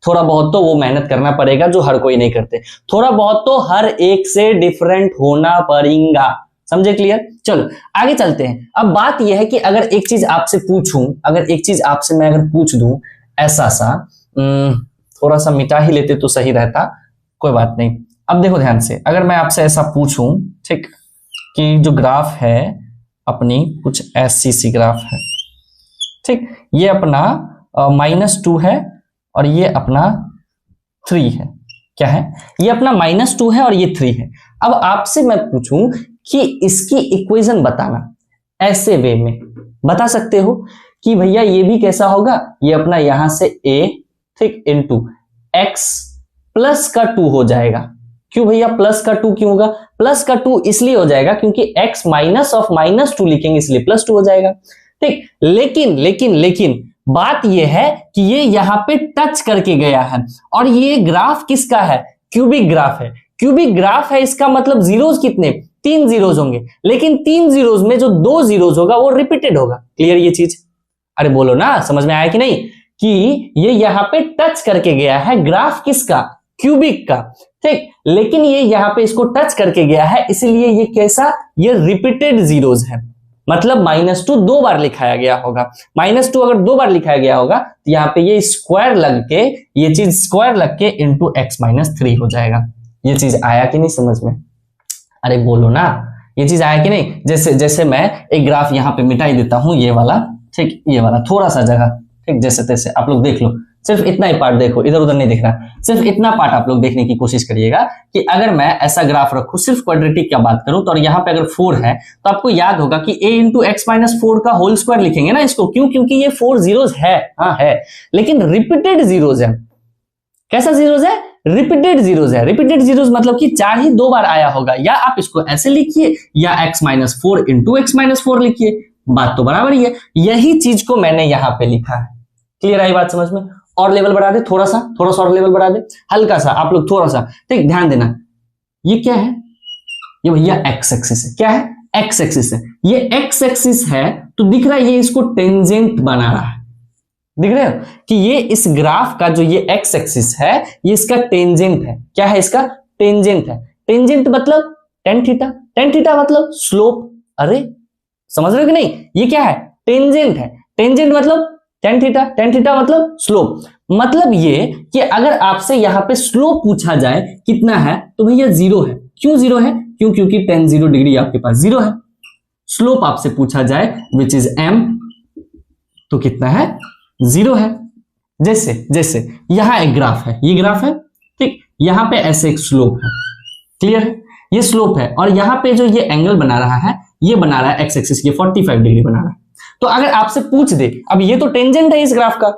थोड़ा बहुत तो वो मेहनत करना पड़ेगा जो हर कोई नहीं करते, थोड़ा बहुत तो हर एक से डिफरेंट होना पड़ेगा। समझे? क्लियर? चलो आगे चलते हैं। अब बात यह है कि अगर एक चीज आपसे पूछूं, अगर एक चीज आपसे मैं अगर पूछ दूं ऐसा सा, थोड़ा सा मिटा ही लेते तो सही रहता, कोई बात नहीं। अब देखो ध्यान से, अगर मैं आपसे ऐसा पूछूं, ठीक, कि जो ग्राफ है अपनी कुछ ऐसी सी ग्राफ है, ठीक, ये अपना -2 है और ये अपना 3 है। क्या है? ये अपना -2 है और ये 3 है। अब आपसे मैं पूछूं कि इसकी इक्वेशन बताना, ऐसे वे में बता सकते हो कि भैया ये भी कैसा होगा, ये अपना यहां से a, ठीक, इंटू x प्लस का 2 हो जाएगा। क्यों भैया प्लस का 2 क्यों होगा? प्लस का 2 इसलिए हो जाएगा क्योंकि x माइनस ऑफ -2 लिखेंगे इसलिए +2 हो जाएगा, ठीक। लेकिन बात यह है कि ये यहां पे टच करके गया है और ये ग्राफ किसका है? क्यूबिक ग्राफ है। क्यूबिक ग्राफ है, इसका मतलब जीरोस कितने? 3 जीरोस होंगे, लेकिन 3 जीरोस में जो 2 जीरोस होगा वो रिपीटेड होगा। क्लियर ये चीज? अरे बोलो ना, समझ में आया कि नहीं? कि ये यहां पे टच करके गया है, ग्राफ किसका? क्यूबिक का, ठीक, लेकिन ये यहां पे इसको टच करके गया है, इसलिए ये कैसा? ये रिपीटेड जीरोस है। मतलब -2 2 बार लिखाया गया होगा। -2 अगर 2 बार लिखाया गया होगा तो यहाँ पे ये स्क्वायर लग के, ये चीज स्क्वायर लग के इंटू x -3 हो जाएगा। ये चीज आया कि नहीं समझ में? अरे बोलो ना, ये चीज आया कि नहीं? जैसे जैसे मैं एक ग्राफ यहाँ पे मिटा ही देता हूं, ये वाला, ठीक, ये वाला थोड़ा सा जगह, ठीक, जैसे तैसे आप लोग देख लो, सिर्फ इतना ही पार्ट देखो, इधर उधर नहीं दिख रहा, सिर्फ इतना पार्ट आप लोग देखने की कोशिश करिएगा कि अगर मैं ऐसा ग्राफ रखूं, सिर्फ क्वाड्रेटिक की बात करूं, तो और यहाँ पे अगर 4 है तो आपको याद होगा कि a इंटू एक्स माइनस 4 का होल स्क्वायर लिखेंगे ना इसको, क्यों? क्योंकि ये 4 जीरोज है, हाँ है, लेकिन रिपीटेड जीरोज है। कैसा जीरोज है? रिपीटेड जीरोज है। रिपीटेड जीरोज मतलब कि 4 ही 2 बार आया होगा, या आप इसको ऐसे लिखिए या x minus 4 into x minus 4 लिखिए, बात तो बराबर ही है। यही चीज को मैंने यहां पे लिखा है। क्लियर आई बात समझ में? और लेवल बढ़ा दे, थोड़ा सा और लेवल बढ़ा दे, हल्का सा, आप लोग थोड़ा सा, ठीक, ध्यान देना। ये क्या है? ये भैया एक्स एक्सिस है। क्या है? एक्स एक्सिस है। ये एक्स एक्सिस है तो दिख रहा है ये इसको टेंजेंट बना रहा है। दिख रहे हो कि ये इस ग्राफ का जो ये एक्स एक्सिस है ये इसका टेंजेंट है। क्या है? इसका टेंजेंट है। टेंजेंट मतलब टेन थीटा, टेन थीटा मतलब स्लोप। अरे समझ रहे हो कि नहीं? ये क्या है? टेंजेंट है। टेंजेंट मतलब टेन थीटा, टेन थीटा मतलब स्लोप। मतलब ये कि अगर आपसे यहां पे स्लोप पूछा जाए कितना है तो भैया 0 है। क्यों 0 है? क्योंकि टेन 0 डिग्री आपके पास 0 है। स्लोप आपसे पूछा जाए विच इज m तो कितना है? 0 है। जैसे जैसे यहां एक ग्राफ है, ये ग्राफ है, ठीक, यहां पे ऐसे एक स्लोप है। क्लियर है? ये स्लोप है और यहां पे जो ये एंगल बना रहा है ये बना रहा है एक्स एक्सिस, ये 45 डिग्री बना रहा है। तो अगर आपसे पूछ दे, अब ये तो टेंजेंट है इस ग्राफ का,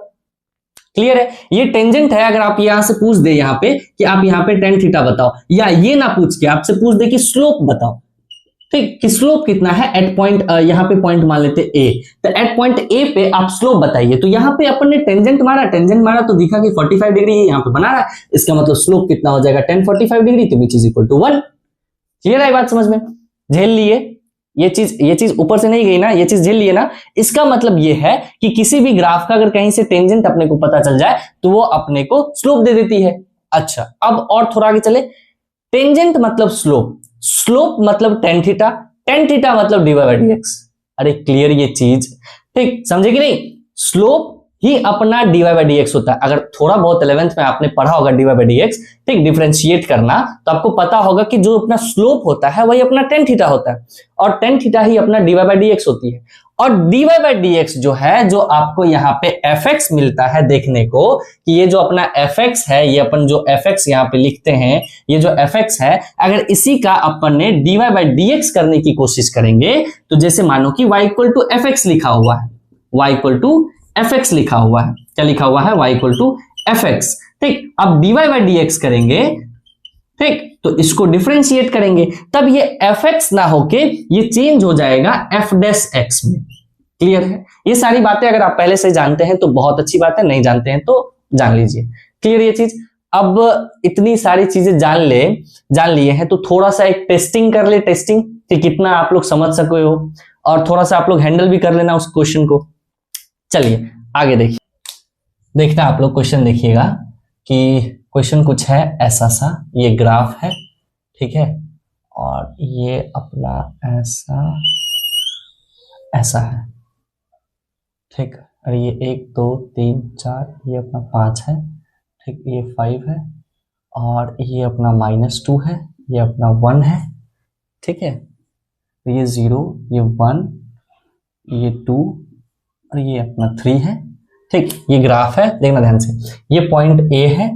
क्लियर है, ये टेंजेंट है, अगर आप यहां से पूछ दे यहाँ पे कि आप यहाँ पे टेन थीटा बताओ, या ये ना पूछ के आपसे पूछ दे कि स्लोप बताओ, ठीक, कि स्लोप कितना है एट पॉइंट, यहाँ पे पॉइंट मान लेते ए, तो एट पॉइंट ए पे आप स्लोप बताइए, तो यहाँ पे अपन ने टेंजेंट मारा तो दिखा कि 45 डिग्री यहाँ पे बना रहा है, इसका मतलब स्लोप कितना हो जाएगा? 1045 डिग्री, तो which is equal to 1। Clear है बात समझ में? झेल लिए ये चीज ऊपर से नहीं गई ना, ये चीज झेल लिए ना। इसका मतलब ये है कि किसी भी ग्राफ का अगर कहीं से टेंजेंट अपने को पता चल जाए तो वो अपने को स्लोप दे देती है। अच्छा, अब और थोड़ा आगे चले। टेंजेंट मतलब स्लोप, स्लोप मतलब टेन थीटा, टेन थीटा मतलब D Y by D X. अरे क्लियर ये चीज, ठीक, समझे कि नहीं? स्लोप ही अपना D Y by D X होता है। अगर थोड़ा बहुत 11th में आपने पढ़ा होगा D Y by D X, ठीक, डिफरेंशिएट करना, तो आपको पता होगा कि जो अपना स्लोप होता है वही अपना टेन थीटा होता है, और टेन थीटा ही अपना D Y by D X होती है। और D Y by D X जो है, जो आपको यहाँ पे एफ एक्स मिलता है देखने को, कि ये जो अपना एफ एक्स है, ये अपन जो एफ एक्स यहाँ पे लिखते हैं, ये जो एफ एक्स है, अगर इसी का अपन ने D Y by D X करने की कोशिश करेंगे, तो जैसे मानो कि y equal to F X लिखा हुआ है, y equal to F X लिखा हुआ है, क्या लिखा हुआ है? y equal to F X, ठीक। अब dy बाई डी एक्स करेंगे, ठीक, तो इसको डिफरेंशिएट करेंगे, तब ये एफ एक्स ना होके ये चेंज हो जाएगा एफ डैश एक्स में। क्लियर है? ये सारी बातें अगर आप पहले से जानते हैं तो बहुत अच्छी बात है, नहीं जानते हैं तो जान लीजिए। क्लियर ये चीज? अब इतनी सारी चीजें जान लिए हैं तो थोड़ा सा एक टेस्टिंग कर ले, टेस्टिंग कि कितना आप लोग समझ सके हो, और थोड़ा सा आप लोग हैंडल भी कर लेना उस क्वेश्चन को। चलिए आगे देखिए, देखना आप लोग क्वेश्चन देखिएगा कि क्वेश्चन कुछ है ऐसा सा, ये ग्राफ है, ठीक है, और ये अपना ऐसा है, ठीक, और ये 1 2 3 4, ये अपना 5 है, ठीक, ये 5 है, और ये अपना -2 है, ये अपना 1 है, ठीक है, तो ये 0, ये 1, ये 2, और ये अपना 3 है, ठीक। ये ग्राफ है, देखना ध्यान से, ये पॉइंट A है,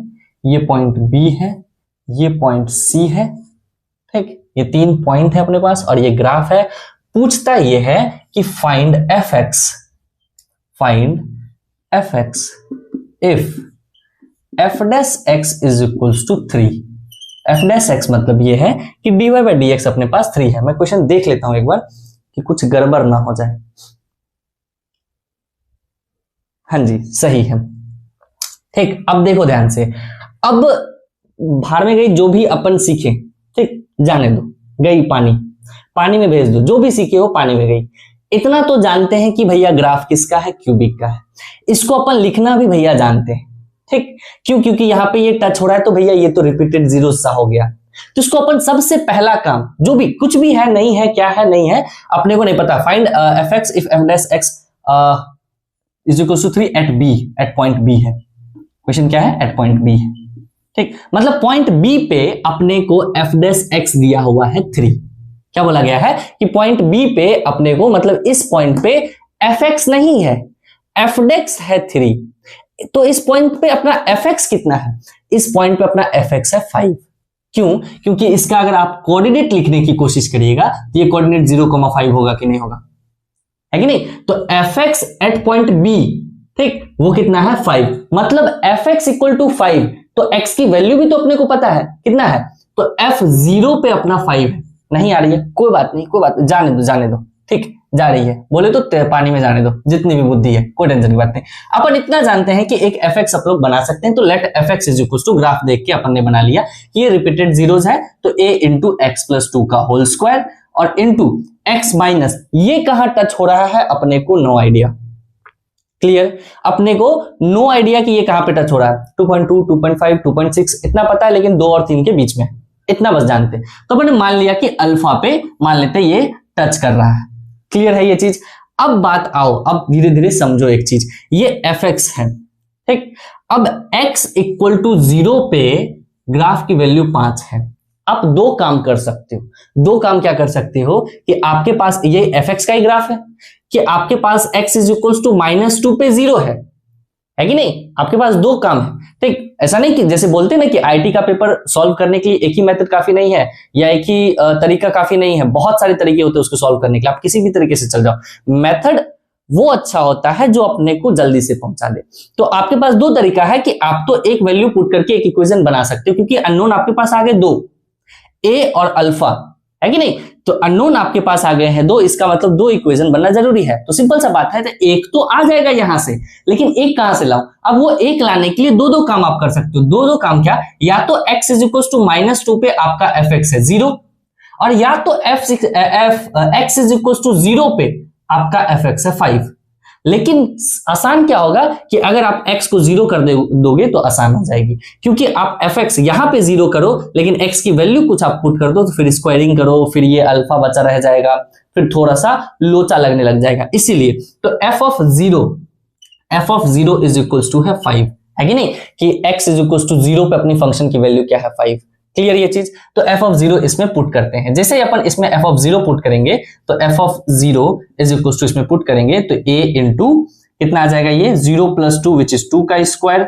ये पॉइंट B है, ये पॉइंट C है, ठीक, ये 3 पॉइंट है अपने पास, और ये ग्राफ है। पूछता ये है कि find F X if F dash X is equals to 3। F dash X मतलब ये है कि D Y by D X अपने पास 3 है। मैं क्वेश्चन देख लेता हूं एक बार कि कुछ गड़बड़ ना हो जाए। हाँ जी, सही है, ठीक। अब देखो ध्यान से, अब भाड़ में गई जो भी अपन सीखे, ठीक, जाने दो, गई पानी में भेज दो, जो भी सीखे हो पानी में गई। इतना तो जानते हैं कि भैया ग्राफ किसका है? क्यूबिक का है। इसको अपन लिखना भी भैया जानते हैं, ठीक, क्यों? क्योंकि यहाँ पे ये टच हो रहा है तो भैया ये तो रिपीटेड जीरो सा हो गया, तो इसको अपन सबसे पहला काम, जो भी कुछ भी है, नहीं है, क्या है, नहीं है, अपने को नहीं पता, find F X if F dash X is equal to 3 at B, at point B है। क्वेश्चन क्या है? एट पॉइंट बी है, ठीक, मतलब पॉइंट बी पे अपने को एफ डैश एक्स दिया हुआ है 3। क्या बोला गया है कि पॉइंट बी पे अपने को, मतलब इस पॉइंट पे fx नहीं है, fdex है 3। तो इस पॉइंट पे अपना fx कितना है? इस पॉइंट पे अपना fx है 5। क्यों? क्योंकि इसका अगर आप कोऑर्डिनेट लिखने की कोशिश करिएगा तो ये कोऑर्डिनेट 0,5 होगा कि नहीं होगा, है कि नहीं? तो fx एट पॉइंट बी, ठीक, वो कितना है 5, मतलब fx इक्वल टू 5। तो x की वैल्यू भी तो अपने को पता है कितना है, तो f0 पे अपना 5 है। नहीं आ रही है, कोई बात नहीं, कोई बात नहीं, जाने दो, ठीक, जा रही है, बोले तो पानी में जाने दो, जितनी भी बुद्धि है, कोई टेंशन की बात नहीं। अपन इतना जानते हैं कि एक fx आप लोग बना सकते हैं, तो let fx is equal to, graph देख के अपन ने बना लिया कि ये रिपीटेड जीरोस है, तो a इंटू एक्स प्लस 2 का होल स्क्वायर और इंटू x माइनस, ये कहां टच हो रहा है अपने को नो आइडिया। क्लियर? अपने को नो आइडिया कि ये कहां पे टच हो रहा है, 2.2, 2.5, 2.6 इतना पता है, लेकिन 2 और 3 के बीच में, इतना बस जानते हैं। तो अपने मान लिया कि अल्फा पे मान लेते ये टच कर रहा है। क्लियर है ये चीज? अब बात आओ, अब धीरे धीरे समझो एक चीज, ये fx है, ठीक, अब x इक्वल टू 0 पे ग्राफ की वैल्यू 5 है। आप दो काम कर सकते हो, दो काम क्या कर सकते हो कि आपके पास ये fx का ही ग्राफ है, कि आपके पास x इज इक्वल टू -2 पे 0 है कि नहीं? आपके पास दो काम है, ठीक। ऐसा नहीं कि जैसे बोलते हैं ना कि आईटी का पेपर सॉल्व करने के लिए एक ही मेथड काफी नहीं है या एक ही तरीका काफी नहीं है, बहुत सारे तरीके होते हैं उसको सॉल्व करने के लिए। आप किसी भी तरीके से चल जाओ, मेथड वो अच्छा होता है जो अपने को जल्दी से पहुंचा दे। तो आपके पास दो तरीका है कि आप तो एक वैल्यू पुट करके एक इक्वेशन बना सकते हो, क्योंकि अननोन आपके पास आ गए दो, ए और अल्फा, है कि नहीं? तो अननोन आपके पास आ गए हैं दो, इसका मतलब दो इक्वेशन बनना जरूरी है। तो सिंपल सा बात है, तो एक तो आ जाएगा यहां से, लेकिन एक कहां से लाऊं? अब वो एक लाने के लिए दो दो काम आप कर सकते हो। दो दो काम क्या? या तो x इज इक्वल टू -2 पे आपका fx है 0, और या तो x इज इक्वल टू 0 पे आपका fx है 5। लेकिन आसान क्या होगा कि अगर आप x को 0 कर दोगे तो आसान हो जाएगी, क्योंकि आप fx यहां पे 0 करो, लेकिन x की वैल्यू कुछ आप पुट कर दो, तो फिर स्क्वायरिंग करो, फिर ये अल्फा बचा रह जाएगा, फिर थोड़ा सा लोचा लगने लग जाएगा। इसीलिए तो f of 0 is equal to है 5, है कि नहीं? कि x इज इक्वल टू 0 पे अपनी फंक्शन की वैल्यू क्या है 5। क्लियर ये चीज? तो f ऑफ 0 इसमें पुट करते हैं। जैसे ही अपन इसमें f ऑफ 0 पुट करेंगे तो f of 0 is equal to इसमें पुट करेंगे तो a इंटू कितना आ जाएगा, ये 0 + 2 विच इज 2 का स्क्वायर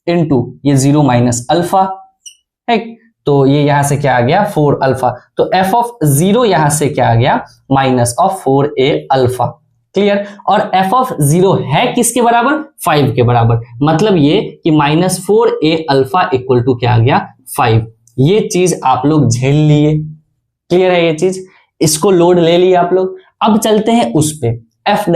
इंटू ये 0 माइनस अल्फा, ठीक। तो ये यहां से क्या आ गया 4 अल्फा। तो f ऑफ 0 यहां से क्या आ गया minus of 4a alpha. Clear? और f ऑफ 0 है किसके बराबर? 5 के बराबर। मतलब ये कि -4a अल्फा इक्वल टू क्या आ गया 5। ये चीज आप लोग झेल लिए। क्लियर है ये चीज? इसको लोड ले लिए आप लोग। अब चलते हैं उस पे f'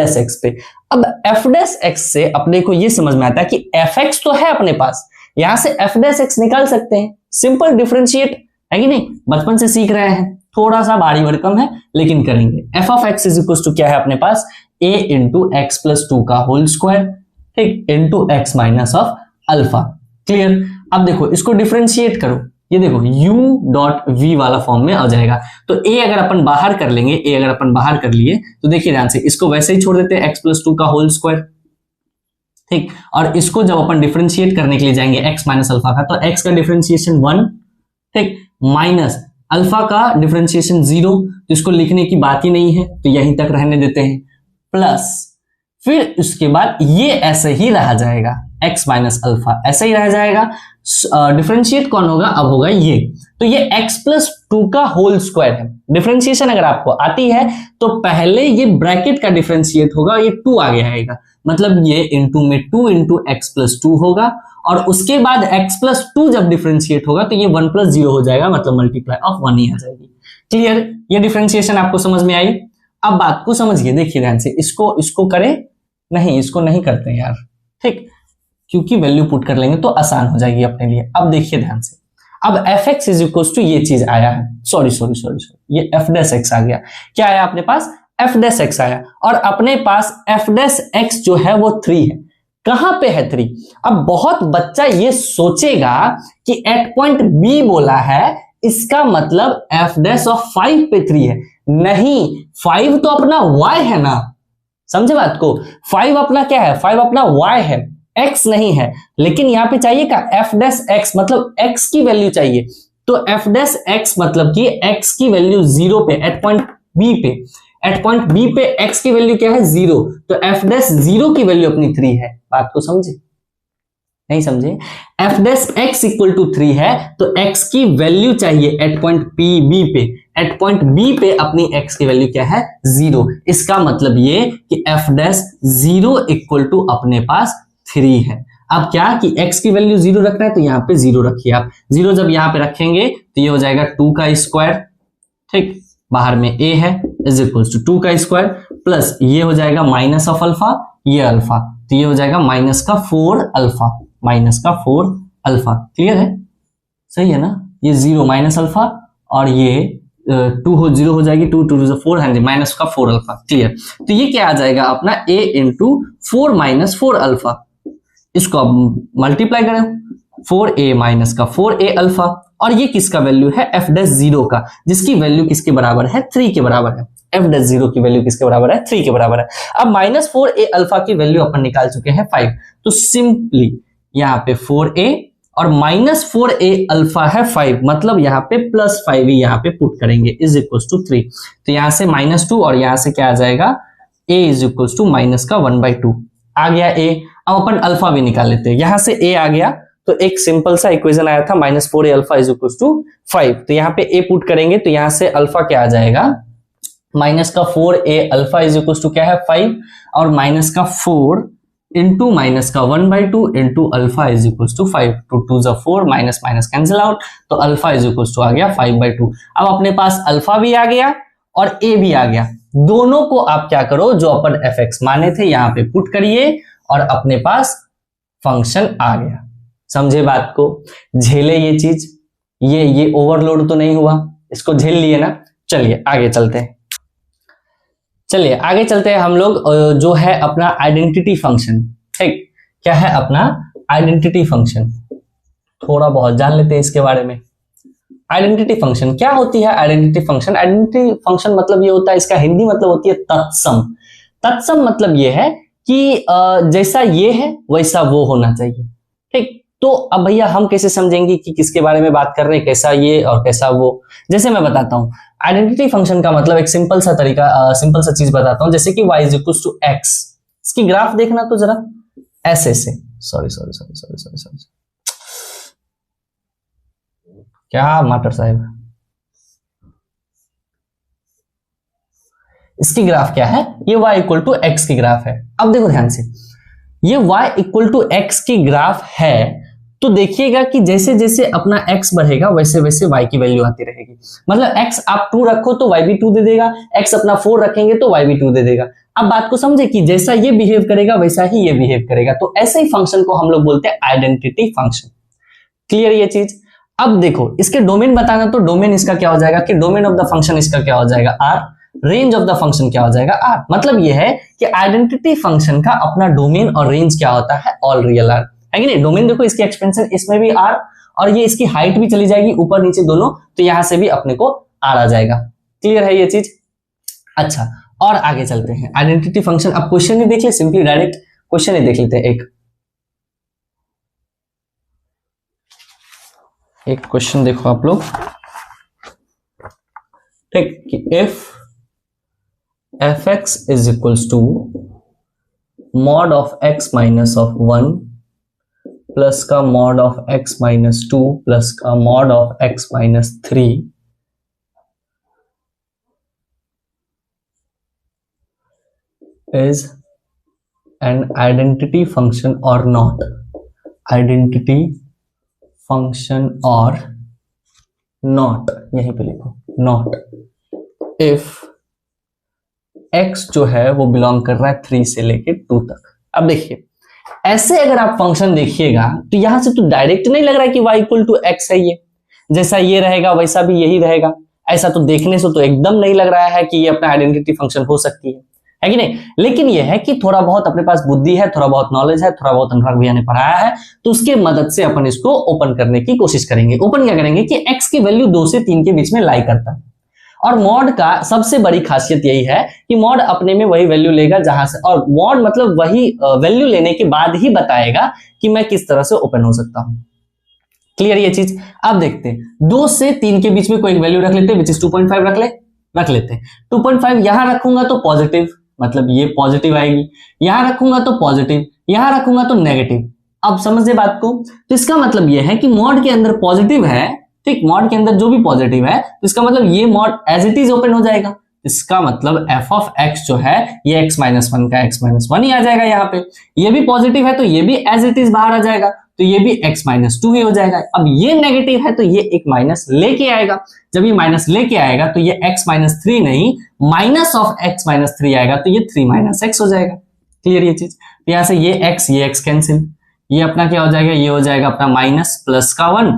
पे। अब f' से अपने को ये समझ में आता है कि fx तो है अपने पास, यहां से f' निकाल सकते हैं, सिंपल डिफरेंशिएट, है कि नहीं? बचपन से सीख रहे हैं, थोड़ा सा भारी भरकम है लेकिन करेंगे। f of x is equal to क्या है अपने पास, a इंटू एक्स प्लस 2 का होल स्क्वायर, ठीक, into x minus of alpha. Clear? अब देखो इसको डिफरेंशिएट करो, ये देखो u डॉट v वाला फॉर्म में आ जाएगा। तो a अगर अपन बाहर कर लेंगे, a अगर अपन बाहर कर लिए तो देखिए ध्यान से, इसको वैसे ही छोड़ देते हैं x प्लस 2 का होल स्क्वायर, ठीक। और इसको जब अपन डिफरेंशिएट करने के लिए जाएंगे x माइनस अल्फा का, तो x का डिफरेंशिएशन 1, ठीक, माइनस अल्फा का डिफरेंशिएशन 0, तो इसको लिखने की बात ही नहीं है, तो यहीं तक रहने देते हैं, प्लस फिर उसके बाद ये ऐसे ही रह जाएगा, x माइनस अल्फा ऐसे ही रह जाएगा। डिफरेंशिएट कौन होगा? अब होगा ये, तो ये x प्लस 2 का होल स्क्वायर है। डिफरेंशिएशन अगर आपको आती है तो पहले ये ब्रैकेट का डिफरेंशिएट होगा, ये 2 आगे आएगा, मतलब ये इंटू में 2 इंटू एक्स प्लस 2 होगा, और उसके बाद x प्लस 2 जब डिफरेंशिएट होगा तो ये 1 + 0 हो जाएगा, मतलब मल्टीप्लाई ऑफ 1 ही आ जाएगी। क्लियर? ये डिफरेंशिएशन आपको समझ में आई? अब बात को समझिए, देखिए ध्यान से, इसको करें नहीं, इसको नहीं करते हैं यार, ठीक, क्योंकि वैल्यू पुट कर लेंगे तो आसान हो जाएगी अपने लिए। अब देखिए ध्यान से, अब fx इज इक्वल टू ये चीज आया है, सॉरी ये f' आ गया। क्या आया अपने पास? f' आया, और अपने पास f' जो है वो 3 है। कहां पे है 3? अब बहुत बच्चा ये सोचेगा कि एट पॉइंट B बोला है, इसका मतलब f' ऑफ 5 पे 3 है। नहीं, 5 तो अपना y है ना, समझे बात को? 5 अपना क्या है? 5 अपना y है, x नहीं है। लेकिन यहां पे चाहिए का f' मतलब x की वैल्यू चाहिए, तो एफ डैश एक्स मतलब कि एक्स की वैल्यू 0 पे एट पॉइंट बी पे एक्स की वैल्यू क्या है 0, तो एफ डैश 0 की वैल्यू अपनी 3 है। बात को समझे? नहीं समझे? F dash X equal to 3 है तो एक्स की वैल्यू चाहिए एट पॉइंट बी पे, एट पॉइंट बी पे अपनी एक्स की वैल्यू क्या है 0। इसका मतलब ये कि एफ डैश 0 इक्वल टू अपने पास 3 है। अब क्या कि x की वैल्यू 0 रखना है तो यहाँ पे 0 रखिए आप। 0 जब यहाँ पे रखेंगे तो ये हो जाएगा 2 का स्क्वायर, ठीक, बाहर में a है इज इक्वल टू 2 का स्क्वायर प्लस ये हो जाएगा माइनस ऑफ अल्फा, ये अल्फा, तो ये हो जाएगा माइनस का 4 अल्फा, माइनस का 4 अल्फा। क्लियर है? सही है ना? ये 0 माइनस अल्फा और ये 2 हो 0 हो जाएगी, 2 2 4 है माइनस का 4 अल्फा। क्लियर? तो ये क्या आ जाएगा अपना a इंटू 4 माइनस 4 अल्फा, इसको अब मल्टीप्लाई करें 4a माइनस का 4a अल्फा, और ये किसका वैल्यू है एफ डैश 0 का, जिसकी वैल्यू किसके बराबर है 3 के बराबर है। एफ डैश 0 की वैल्यू किसके बराबर है 3 के बराबर है। अब माइनस 4a अल्फा की वैल्यू अपन निकाल चुके हैं 5, तो सिंपली यहाँ पे 4a और माइनस 4a अल्फा है 5, मतलब यहाँ पे प्लस 5 ही यहाँ पे पुट करेंगे इज इक्वल टू 3। तो यहाँ से -2 और यहाँ से क्या आ जाएगा a is equal to minus का 1/2 आ गया a। अब अपन अल्फा भी निकाल लेते हैं, यहां से a आ गया तो एक सिंपल सा इक्वेशन आया था -4a alpha is equal to 5, तो यहाँ पे a पुट करेंगे तो यहाँ से अल्फा क्या आ जाएगा माइनस का 4a alpha is equal to क्या है 5 और माइनस का 4 इंटू माइनस का 1/2 into alpha is equal to 5, 2 2 जा 4 माइनस माइनस कैंसिल आउट, तो अल्फा इज इक्वल टू आ गया 5/2। अब अपने पास अल्फा भी आ गया और a भी आ गया, दोनों को आप क्या करो जो अपन fx माने थे यहाँ पे पुट करिए और अपने पास फंक्शन आ गया। समझे बात को? झेले ये चीज, ये ओवरलोड तो नहीं हुआ, इसको झेल लिए ना। चलिए आगे चलते हैं, चलिए आगे चलते हैं हम लोग जो है अपना आइडेंटिटी फंक्शन। ठीक, क्या है अपना आइडेंटिटी फंक्शन, थोड़ा बहुत जान लेते हैं इसके बारे में। आइडेंटिटी फंक्शन क्या होती है? आइडेंटिटी फंक्शन मतलब ये होता है, इसका हिंदी मतलब होती है तत्सम। तत्सम मतलब ये है कि जैसा ये है वैसा वो होना चाहिए। ठीक, तो अब भैया हम कैसे समझेंगे कि किसके बारे में बात कर रहे हैं, कैसा ये और कैसा वो? जैसे मैं बताता हूं, आइडेंटिटी फंक्शन का मतलब एक सिंपल सा तरीका, सिंपल सा चीज बताता हूं, जैसे कि y is equal to x, इसकी ग्राफ देखना तो जरा ऐसे से, सॉरी क्या माटर साहब, इसकी ग्राफ क्या है, ये y इक्वल टू एक्स की ग्राफ है। अब देखो ध्यान से, ये y इक्वल टू एक्स की ग्राफ है, तो देखिएगा कि जैसे जैसे अपना x बढ़ेगा वैसे वैसे y की वैल्यू आती रहेगी। मतलब x आप 2 रखो तो y भी 2 दे देगा, x अपना 4 रखेंगे तो y भी 2 दे देगा। अब बात को समझे कि जैसा ये बिहेव करेगा वैसा ही ये बिहेव करेगा, तो ऐसे ही फंक्शन को हम लोग बोलते हैं आइडेंटिटी फंक्शन। क्लियर ये चीज? अब देखो इसके डोमेन बताना, तो डोमेन इसका क्या हो जाएगा कि डोमेन ऑफ द फंक्शन इसका क्या हो जाएगा r, range of the function क्या हो जाएगा r। मतलब ये है कि आइडेंटिटी फंक्शन का अपना डोमेन और रेंज क्या होता है, ऑल रियल r, है कि नहीं? डोमेन देखो इसकी एक्सपेंशन इसमें भी r और ये इसकी हाइट भी चली जाएगी ऊपर नीचे दोनों, तो यहां से भी अपने को r आ जाएगा। क्लियर है ये चीज? अच्छा, और आगे चलते हैं आइडेंटिटी फंक्शन। अब क्वेश्चन ही देख ले, सिंपली डायरेक्ट क्वेश्चन ही देख लेते हैं। एक क्वेश्चन देखो आप लोग, ठीक, कि if fx is equals to mod of x minus of 1 plus का mod of x minus 2 plus का mod of x minus 3 is an identity function or not, identity function or not, यहीं पे लिखो not, if x जो है वो belong कर रहा है 3 से लेके 2 तक। अब देखिए ऐसे अगर आप फंक्शन देखिएगा तो यहां से तो डायरेक्ट नहीं लग रहा है कि y इक्वल टू एक्स है, ये जैसा ये रहेगा वैसा भी यही रहेगा, ऐसा तो देखने से तो एकदम नहीं लग रहा है कि ये अपना आइडेंटिटी फंक्शन हो सकती है कि नहीं? लेकिन ये है कि थोड़ा बहुत अपने पास बुद्धि है, थोड़ा बहुत नॉलेज है, थोड़ा बहुत अनुराग भैया ने पढ़ाया है, तो उसके मदद से अपन इसको ओपन करने की कोशिश करेंगे। ओपन क्या करेंगे कि x की वैल्यू 2 से 3 के बीच में लाई करता है, और मॉड का सबसे बड़ी खासियत यही है कि मॉड अपने में वही वैल्यू लेगा जहां से, और मॉड मतलब वही वैल्यू लेने के बाद ही बताएगा कि मैं किस तरह से ओपन हो सकता हूं। क्लियर ये चीज। अब देखते हैं 2 से 3 के बीच में कोई वैल्यू रख लेते हैं, विच इज 2.5 रख लेते हैं। 2.5 यहां रखूंगा तो पॉजिटिव, मतलब ये पॉजिटिव आएगी, यहां रखूंगा तो पॉजिटिव, यहां रखूंगा तो नेगेटिव। अब समझे बात को। तो इसका मतलब ये है कि मॉड के अंदर पॉजिटिव है, ठीक, मॉड के अंदर जो भी पॉजिटिव है तो इसका मतलब ये mod as it is open हो जाएगा। इसका मतलब f ऑफ x जो है ये x माइनस 1 का x माइनस 1 ही आ जाएगा यहाँ पे। ये भी पॉजिटिव है तो ये भी एज इट इज बाहर आ जाएगा, तो ये भी x माइनस 2 ही हो जाएगा। अब ये नेगेटिव है तो ये एक माइनस लेके आएगा, जब ये माइनस लेके आएगा तो ये x माइनस 3 नहीं, माइनस ऑफ x माइनस 3 आएगा, तो ये 3 माइनस x हो जाएगा। क्लियर ये चीज। यहाँ से ये x कैंसिल, ये अपना क्या हो जाएगा, ये हो जाएगा अपना माइनस प्लस का 1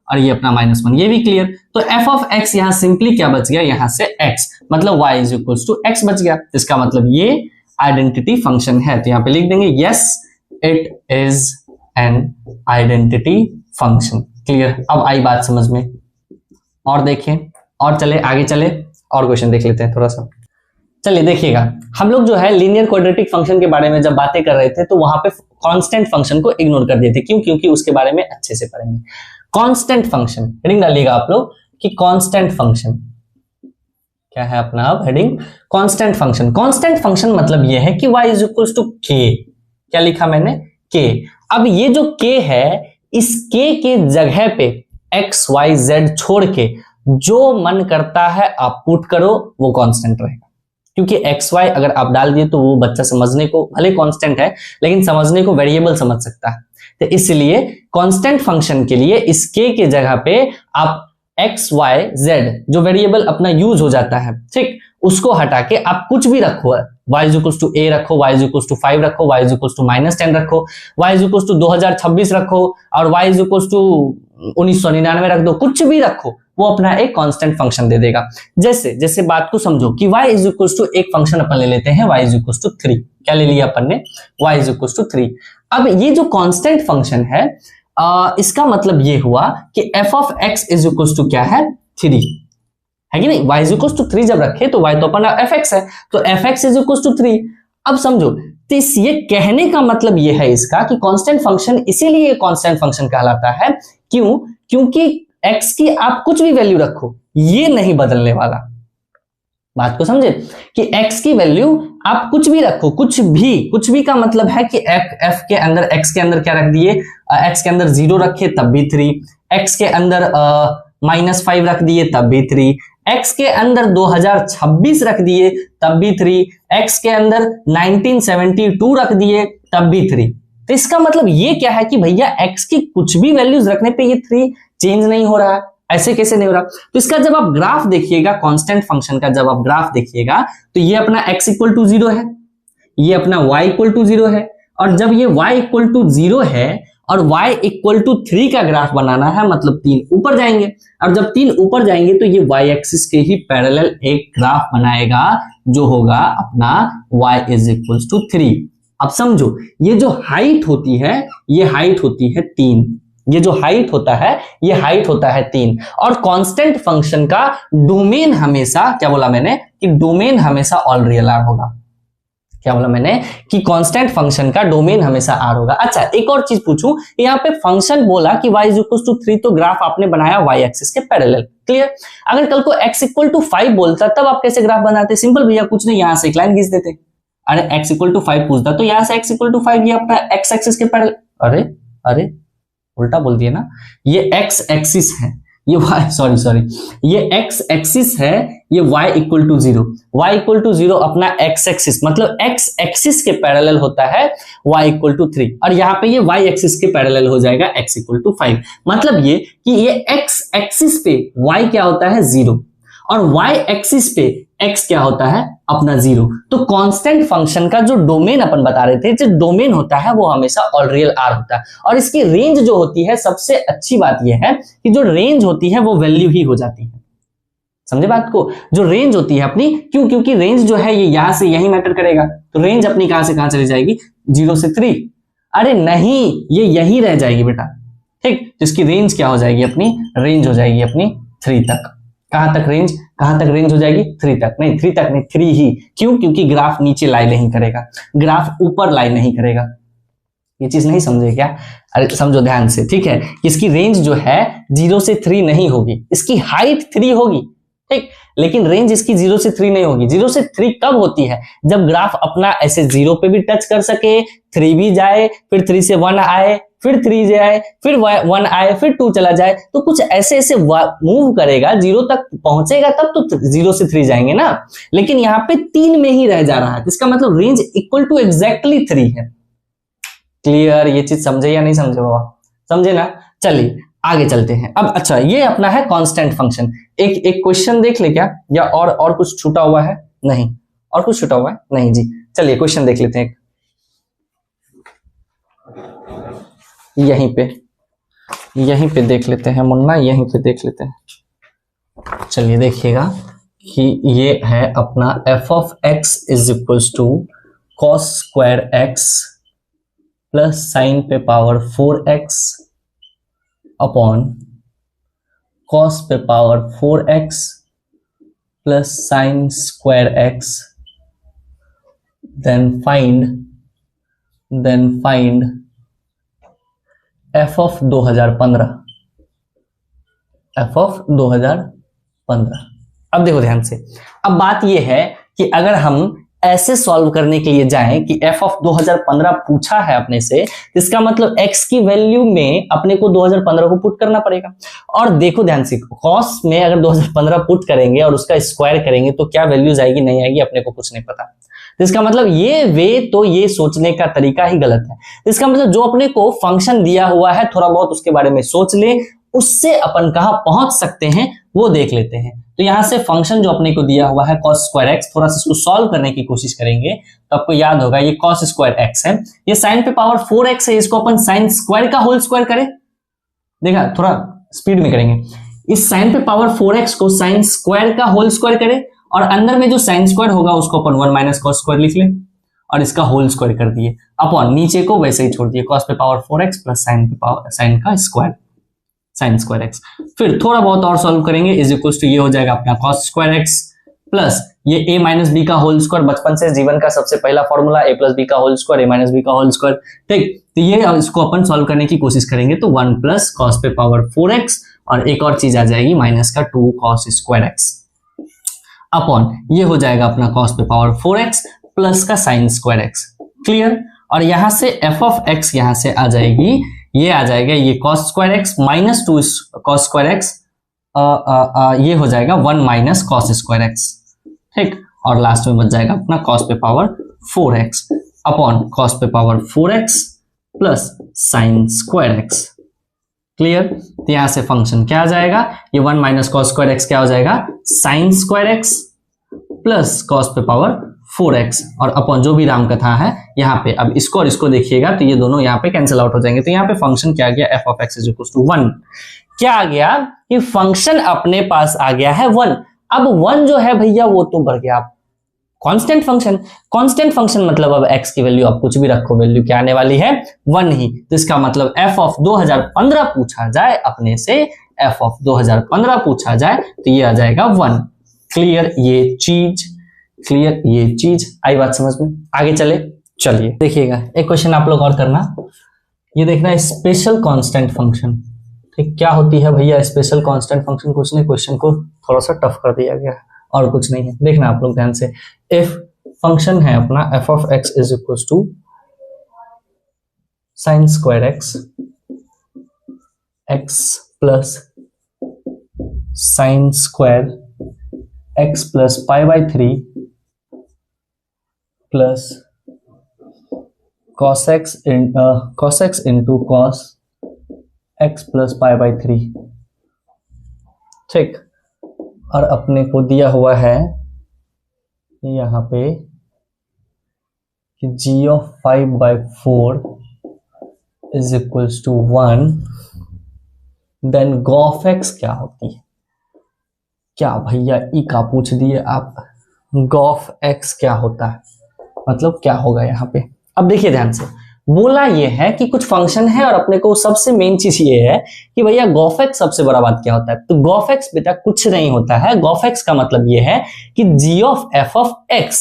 और ये अपना माइनस 1, ये भी क्लियर। तो f ऑफ x यहाँ सिंपली क्या बच गया, यहाँ से x मतलब y is equals to x बच गया। इसका मतलब ये आइडेंटिटी फंक्शन है, तो यहाँ पे लिख देंगे yes it is an identity function. Clear. अब आई बात समझ में। और देखें, और चले आगे, चले और क्वेश्चन देख लेते हैं थोड़ा सा। चलिए देखिएगा, हम लोग जो है लीनियर क्वाड्रेटिक फंक्शन के बारे में जब बातें कर रहे थे तो वहां पे कांस्टेंट फंक्शन को इग्नोर कर दिए थे। क्यों? क्योंकि उसके बारे में अच्छे से पढ़ेंगे। कांस्टेंट फंक्शन हेडिंग डालिएगा आप लोग कि कांस्टेंट फंक्शन क्या है अपना। अब heading constant function. Constant function मतलब ये है कि y is equals to k। क्या लिखा मैंने? k। अब ये जो k है, इस k के जगह पे x y z छोड़ के जो मन करता है आप पुट करो, वो कांस्टेंट रहेगा। क्योंकि एक्स वाई अगर आप डाल दिए तो वो बच्चा समझने को भले कांस्टेंट है लेकिन समझने को वेरिएबल समझ सकता है। तो इसलिए कांस्टेंट फंक्शन के लिए इस के जगह पे आप एक्स वाई जेड जो वेरिएबल अपना यूज हो जाता है, ठीक, उसको हटा के आप कुछ भी रखो। y is equals to a रखो, y इज इक्वल्स टू 5 रखो, y इज इक्वल्स टू -10 रखो, y इज इक्वल्स टू 2026 रखो और y इज इक्वल्स टू 1999 रख दो, कुछ भी रखो, वो अपना एक कांस्टेंट फंक्शन दे देगा। जैसे बात को समझो कि y इज इक्वल्स टू एक फंक्शन अपन ले लेते हैं, y इज इक्वल्स टू 3। क्या ले लिया अपन ने? y is equals to 3। अब ये जो कांस्टेंट फंक्शन है, इसका मतलब ये हुआ कि f of x is equals to क्या है? 3 है कि नहीं? y इज इक्वल्स टू 3 जब रखे तो y तो अपना fx है, तो fx इज इक्वल्स टू 3। अब समझो, तो ये कहने का मतलब ये है इसका कि कांस्टेंट फंक्शन इसीलिए कांस्टेंट फंक्शन कहलाता है। क्यों? क्योंकि x की आप कुछ भी वैल्यू रखो, ये नहीं बदलने वाला। बात को समझे कि x की वैल्यू आप कुछ भी रखो, कुछ भी का मतलब है कि f के अंदर x के अंदर क्या रख दिए, x के अंदर 0 रखे तब भी 3, x के अंदर -5 रख दिए तब भी 3, x के अंदर 2026 रख दिए तब भी 3, x के अंदर 1972 रख दिए तब भी 3। तो इसका मतलब ये क्या है कि भैया x की कुछ भी वैल्यूज रखने पे ये 3 चेंज नहीं हो रहा है। ऐसे कैसे नहीं हो रहा? तो इसका जब आप ग्राफ देखिएगा, कांस्टेंट फंक्शन का जब आप ग्राफ देखिएगा तो ये अपना x इक्वल टू 0 है, ये अपना y इक्वल टू 0 है, और जब ये y इक्वल टू 0 है और y इक्वल टू 3 का ग्राफ बनाना है, मतलब 3 ऊपर जाएंगे, और जब 3 ऊपर जाएंगे तो ये y एक्सिस के ही पैरेलल एक ग्राफ बनाएगा जो होगा अपना y इज इक्वल टू 3। अब समझो, ये जो हाइट होती है, ये हाइट होती है 3, ये जो हाइट होता है ये हाइट होता है 3, और कांस्टेंट फंक्शन का डोमेन हमेशा, क्या बोला मैंने कि डोमेन हमेशा ऑल रियल आर होगा। क्या बोला मैंने कि कांस्टेंट फंक्शन का डोमेन हमेशा आर होगा। अच्छा, एक और चीज पूछूं, यहाँ पे फंक्शन बोला कि y इज इक्वल टू 3, तो ग्राफ आपने बनाया y एक्सिस के पैरेलल। क्लियर? अगर कल को x इक्वल टू 5 बोलता तब आप कैसे ग्राफ बनाते? सिंपल भैया, कुछ नहीं, यहां से एक लाइन खींच देते। अरे x इक्वल टू 5 पूछता तो यहां से x इक्वल टू 5 ये अपना x एक्सिस के पैरेलल। अरे उल्टा बोल दिए ना, ये x एक्सिस है, ये y सॉरी ये x एक्सिस है, ये y equal to 0, y equal to 0 अपना x एक्सिस, मतलब x एक्सिस के पैरेलल होता है y इक्वल टू 3, और यहाँ पे ये y एक्सिस के पैरेलल हो जाएगा x इक्वल टू 5। मतलब ये कि ये x एक्सिस पे y क्या होता है? 0, और y एक्सिस पे x क्या होता है? अपना 0। तो कांस्टेंट फंक्शन का जो डोमेन अपन बता रहे थे, जो डोमेन होता है वो हमेशा ऑल रियल आर होता है, और इसकी रेंज जो होती है, सबसे अच्छी बात यह है कि जो रेंज होती है वो वैल्यू ही हो जाती है। समझे बात को? जो रेंज होती है अपनी, क्यों? क्योंकि रेंज जो है ये यहां से यही मैटर करेगा, तो रेंज अपनी कहां से कहां चली जाएगी? 0 से 3। अरे नहीं, ये यही रह जाएगी बेटा, ठीक। तो इसकी रेंज क्या हो जाएगी? अपनी रेंज हो जाएगी अपनी 3 तक। कहां तक रेंज हो जाएगी? 3 तक। नहीं, 3 तक नहीं, 3 ही। क्यों? क्योंकि ग्राफ नीचे लाई नहीं करेगा, ग्राफ ऊपर लाई नहीं करेगा। ये चीज नहीं समझे क्या? अरे समझो ध्यान से, ठीक है। इसकी रेंज जो है 0 से 3 नहीं होगी, इसकी हाइट 3 होगी, ठीक, लेकिन रेंज इसकी 0 से 3 नहीं होगी। 0 से 3 कब होती है? जब ग्राफ अपना ऐसे 0 पे भी टच कर सके, 3 भी जाए, फिर 3 से 1 आए, फिर 3 जाए, फिर 1 आए, फिर 2 चला जाए, तो कुछ ऐसे ऐसे मूव करेगा, 0 तक पहुंचेगा तब तो 0 से 3 जाएंगे ना। लेकिन यहाँ पे 3 में ही रह जा रहा है, इसका मतलब रेंज इक्वल टू एग्जैक्टली 3 है। क्लियर? ये चीज समझे या नहीं समझे बाबा? समझे ना? चलिए आगे चलते हैं। अब अच्छा, ये अपना है कांस्टेंट फंक्शन। एक क्वेश्चन देख ले क्या, या और कुछ छूटा हुआ है? नहीं, और कुछ छूटा हुआ है? नहीं जी। चलिए क्वेश्चन देख लेते हैं, यहीं पे देख लेते हैं मुन्ना, यहीं पे देख लेते हैं। चलिए देखिएगा कि ये है अपना f of x is equals to cos square x plus sine पे पावर 4x अपॉन कॉस पे power 4x plus sine square x, then find f of 2015। अब देखो ध्यान से, अब बात यह है कि अगर हम ऐसे सॉल्व करने के लिए जाएं कि f ऑफ 2015 पूछा है अपने से, इसका मतलब x की वैल्यू में अपने को 2015 को पुट करना पड़ेगा। और देखो ध्यान से, कॉस में अगर 2015 पुट करेंगे और उसका स्क्वायर करेंगे तो क्या वैल्यूज आएगी नहीं आएगी अपने को कुछ नहीं पता। तो इसका मतलब ये सोचने का तरीका ही गलत है। इसका मतलब जो अपने को फंक्शन दिया हुआ है थोड़ा बहुत उसके बारे में सोच ले, उससे अपन कहां पहुंच सकते हैं वो देख लेते हैं। तो यहां से फंक्शन जो अपने को दिया हुआ है cos स्क्वायर एक्स, थोड़ा सा इसको सॉल्व करने की कोशिश करेंगे तो आपको याद होगा ये cos स्क्वायर एक्स है, ये साइन पे पावर 4x है, इसको अपन साइन स्क्वायर का होल स्क्वायर करें। देखा, थोड़ा स्पीड में करेंगे। इस साइन पे पावर 4x को साइन स्क्वायर का होल स्क्वायर करें, और अंदर में जो साइन स्क्वायर होगा उसको अपन 1 माइनस कॉस स्क्वायर लिख लें और इसका होल स्क्वायर कर दिए, अपॉन नीचे को वैसे ही छोड़ दिए, cos पे पावर 4x प्लस साइन का स्क्वायर, साइन स्क्वायर एक्स। फिर थोड़ा बहुत और सॉल्व करेंगे, इज इक्वल्स टू ये हो जाएगा अपना cos स्क्वायर एक्स प्लस ये a माइनस बी का होल स्क्वायर, बचपन से जीवन का सबसे पहला फॉर्मूला a प्लस बी का whole square, a minus b का होल स्क्वायर, ठीक। तो ये इसको अपन सॉल्व करने की कोशिश करेंगे तो 1 प्लस cos पे पावर 4x और एक और चीज आ जाएगी माइनस का 2 cos स्क्वायर एक्स, अपॉन ये हो जाएगा अपना cos पे पावर 4x प्लस का साइन स्क्वायर एक्स। क्लियर? और यहां से f ऑफ x यहां से आ जाएगी, ये आ जाएगा ये cos square x minus 2 cos square x, ये हो जाएगा 1 माइनस cos स्क्वायर एक्स, ठीक। और लास्ट में बच जाएगा अपना cos पे पावर 4x अपॉन cos पे power 4x plus sine square x. Clear? तो यहां से फंक्शन क्या आ जाएगा, ये 1 माइनस cos स्क्वायर एक्स क्या हो जाएगा, sine square x plus cos पे पावर 4x और अपॉन जो भी राम कथा है यहाँ पे। अब इसको और इसको देखिएगा तो ये दोनों यहाँ पे कैंसिल आउट हो जाएंगे। तो यहाँ पे फंक्शन क्या आ गया, f of x is equal to 1। क्या आ गया कि फंक्शन अपने पास आ गया है 1। अब 1 जो है भैया वो तो बढ़ गया कांस्टेंट फंक्शन। कांस्टेंट फंक्शन मतलब अब x की वैल्यू आप कुछ भी रखो, वैल्यू क्या आने वाली है 1 ही। तो इसका मतलब f ऑफ 2015 पूछा जाए अपने से, f ऑफ 2015 पूछा जाए तो ये आ जाएगा 1। क्लियर ये चीज? क्लियर ये चीज? आई बात समझ में? आगे चलिए देखिएगा एक क्वेश्चन आप लोग और करना, ये देखना स्पेशल कांस्टेंट फंक्शन। ठीक, क्या होती है भैया स्पेशल कांस्टेंट फंक्शन? कुछ नहीं, क्वेश्चन को थोड़ा सा टफ कर दिया गया है और कुछ नहीं है। देखना आप लोग ध्यान से, इफ फंक्शन है अपना f of x is equal to sine square x plus sine square x plus pi by 3 plus cos x into cos x plus pi by 3, ठीक। और अपने को दिया हुआ है यहाँ पे कि g of 5/4 is equals to 1, then g of x क्या होती है? क्या भैया ई का पूछ दिए आप, g ऑफ x क्या होता है, मतलब क्या होगा यहाँ पे? अब देखिए ध्यान से, बोला ये है कि कुछ फंक्शन है और अपने को सबसे मेन चीज ये है कि भैया g ऑफ x सबसे बड़ा बात क्या होता है। तो g ऑफ x बेटा कुछ नहीं होता है, g ऑफ x का मतलब ये है कि g of f of x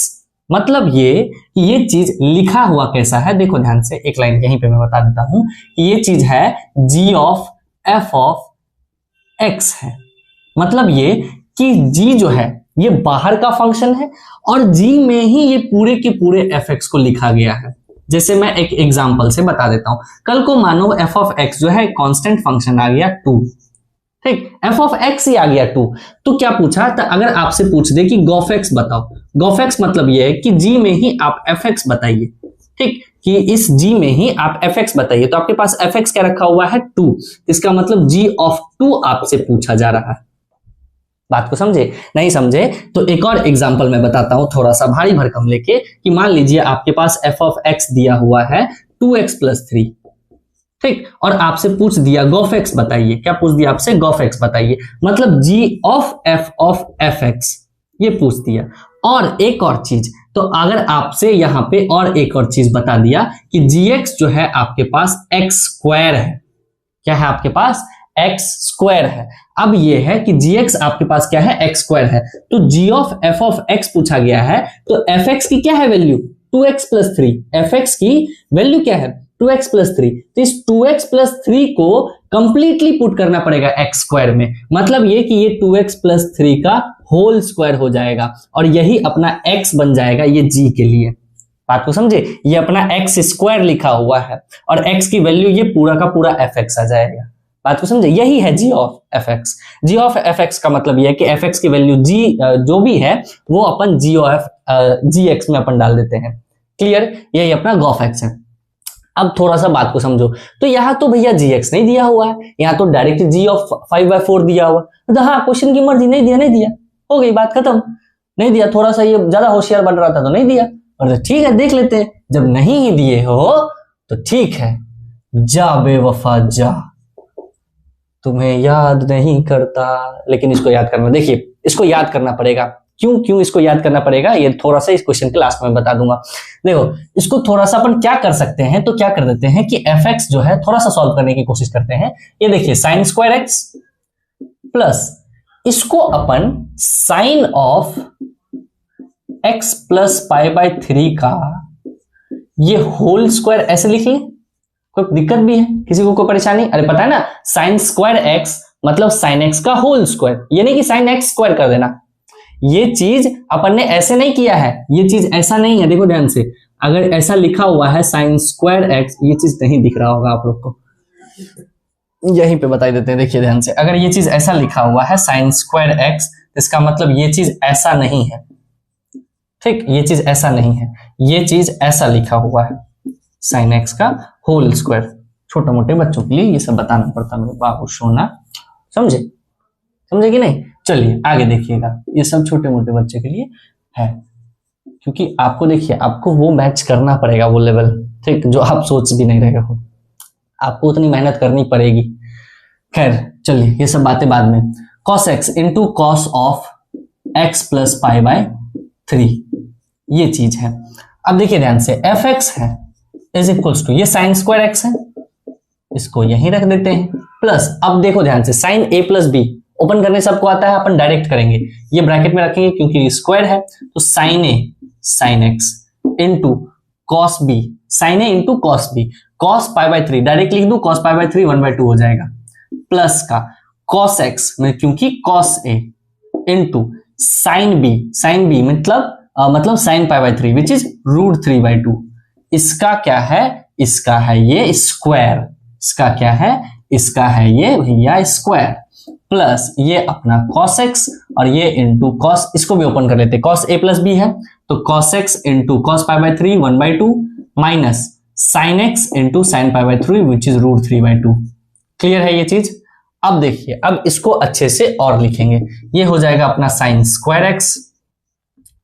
मतलब ये चीज लिखा हुआ कैसा है, देखो ध्यान से, एक लाइन यहीं पे मैं बता देता हूं कि ये चीज है g of f of x है। मतलब ये कि g जो है ये बाहर का फंक्शन है और g में ही ये पूरे के पूरे fx को लिखा गया है। जैसे मैं एक एग्जांपल से बता देता हूं, कल को मानो f ऑफ x जो है कांस्टेंट फंक्शन आ गया 2, ठीक, f ऑफ x ही आ गया 2, तो क्या पूछा, तो अगर आपसे पूछ दे कि गॉफ x बताओ, गॉफ x मतलब ये है कि g में ही आप fx बताइए, ठीक, कि इस g में ही आप fx बताइए, तो आपके पास fx क्या रखा हुआ है 2, इसका मतलब g ऑफ 2 आपसे पूछा जा रहा है। बात को समझे, नहीं समझे तो एक और एग्जांपल मैं बताता हूं थोड़ा सा भारी भरकम लेके, कि मान लीजिए आपके पास f ऑफ x दिया हुआ है 2x प्लस 3, ठीक, और आपसे पूछ दिया गॉफ x बताइए, क्या पूछ दिया आपसे, गॉफ x बताइए, मतलब g ऑफ fx ये पूछ दिया। और एक और चीज, तो अगर आपसे यहां पे और एक और चीज बता दिया कि gx जो है आपके पास x स्क्वायर है, क्या है आपके पास x स्क्वायर है। अब ये है कि gx आपके पास क्या है x स्क्वायर है, तो g of f of x पूछा गया है, तो fx की क्या है वैल्यू 2x प्लस 3, fx की वैल्यू क्या है 2x प्लस 3, तो इस 2x प्लस 3 को कंप्लीटली पुट करना पड़ेगा x स्क्वायर में, मतलब ये कि ये 2x प्लस 3 का होल स्क्वायर हो जाएगा और यही अपना x बन जाएगा ये g के लिए। बात को समझे, ये अपना x स्क्वायर लिखा हुआ है और x की वैल्यू ये पूरा का पूरा fx आ जाएगा। बात को समझे, यही है g of fx। g of fx का मतलब ये है कि fx की वैल्यू g जो भी है वो अपन gx में अपन डाल देते हैं। क्लियर, यही अपना गॉफ x है। अब थोड़ा सा बात को समझो, तो यहाँ तो भैया gx नहीं दिया हुआ है, यहाँ तो डायरेक्ट g ऑफ 5/4 दिया हुआ, तो हाँ क्वेश्चन की मर्जी, नहीं दिया, हो गई बात खत्म, नहीं दिया, थोड़ा सा ये ज्यादा होशियार बन रहा था तो नहीं दिया, और ठीक है देख लेते हैं, जब नहीं ही दिए हो तो ठीक है, जा बेवफा जा, तुम्हें याद नहीं करता, लेकिन इसको याद करना, देखिए इसको याद करना पड़ेगा। क्यों इसको याद करना पड़ेगा, ये थोड़ा सा इस क्वेश्चन के लास्ट में बता दूंगा। देखो इसको थोड़ा सा अपन क्या कर सकते हैं, तो क्या कर देते हैं कि fx जो है थोड़ा सा सॉल्व करने की कोशिश करते हैं। ये देखिए साइन स्क्वायर x प्लस इसको अपन साइन ऑफ x प्लस π/3 का ये होल स्क्वायर ऐसे लिख लें, कोई दिक्कत भी है, किसी को कोई परेशानी, अरे पता है ना साइन स्क्वायर x मतलब साइन x का होल स्क्वायर, ये नहीं कि साइन x स्क्वायर कर देना, ये चीज अपन ने ऐसे नहीं किया है, ये चीज ऐसा नहीं है, देखो ध्यान से, अगर ऐसा लिखा हुआ है साइन स्क्वायर x, ये चीज नहीं दिख रहा होगा आप लोग को, यहीं पे बता देते हैं, देखिए ध्यान से, अगर ये चीज ऐसा लिखा हुआ है साइन स्क्वायर x, इसका मतलब ये चीज ऐसा नहीं है, ठीक, ये चीज ऐसा नहीं है, ये चीज ऐसा लिखा हुआ है साइन x का होल स्क्वायर। छोटे मोटे बच्चों के लिए ये सब बताना पड़ता मेरे बाबू सोना, समझे कि नहीं। चलिए आगे देखिएगा, ये सब छोटे मोटे बच्चे के लिए है, क्योंकि आपको देखिए आपको वो मैच करना पड़ेगा, वो लेवल, ठीक, जो आप सोच भी नहीं रहे हो, आपको उतनी मेहनत करनी पड़ेगी। खैर चलिए ये सब बातें बाद में। cos x into cos of x plus π/3 ये चीज है। अब देखिए ध्यान से, fx है इज इक्वल्स टू ये साइन स्क्वायर x है, इसको यहीं रख देते हैं, प्लस अब देखो ध्यान से sine a plus b, open करने सबको आता है, अपन डायरेक्ट करेंगे, ये ब्रैकेट में रखेंगे क्योंकि स्क्वायर है, तो sine a sine x into cos b, sine a into cos b, cos π/3 direct लिख दूं, कॉस π/3 1/2 हो जाएगा, प्लस का कॉस x में क्योंकि cos a into sine b मतलब साइन π/3 विच इज √3/2, इसका क्या है, इसका है ये स्क्वायर, इसका क्या है, इसका है ये भैया स्क्वायर, प्लस ये अपना cos x और ये इंटू cos, इसको भी ओपन कर लेते, cos a प्लस b है तो cos x into cos π/3 1/2 minus sin x into sin π/3 which is √3/2। Clear है ये चीज। अब देखिए, अब इसको अच्छे से और लिखेंगे, ये हो जाएगा अपना साइन स्क्वायर x,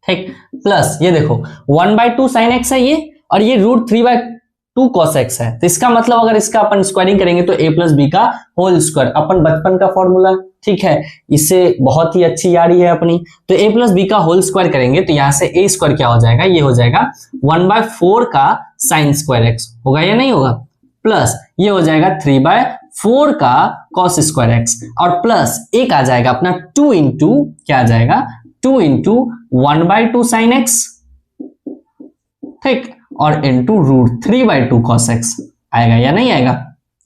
ठीक, प्लस ये देखो 1/2 sin x है ये, और ये √3/2 cos x है, तो इसका मतलब अगर इसका अपन स्क्वायरिंग करेंगे तो a प्लस बी का होल स्क्वायर, अपन बचपन का फॉर्मूला, ठीक है, इससे बहुत ही अच्छी यारी है अपनी, तो a प्लस बी का होल स्क्वायर करेंगे तो यहां से a स्क्वायर क्या हो जाएगा, ये हो जाएगा 1/4 का साइन स्क्वायर x, होगा या नहीं होगा, प्लस ये हो जाएगा 3/4 का cos स्क्वायर x, और प्लस एक आ जाएगा अपना 2 इंटू क्या आ जाएगा 2 इंटू 1/2 साइन x ठीक, और इंटू √3/2 cos x आएगा या नहीं आएगा,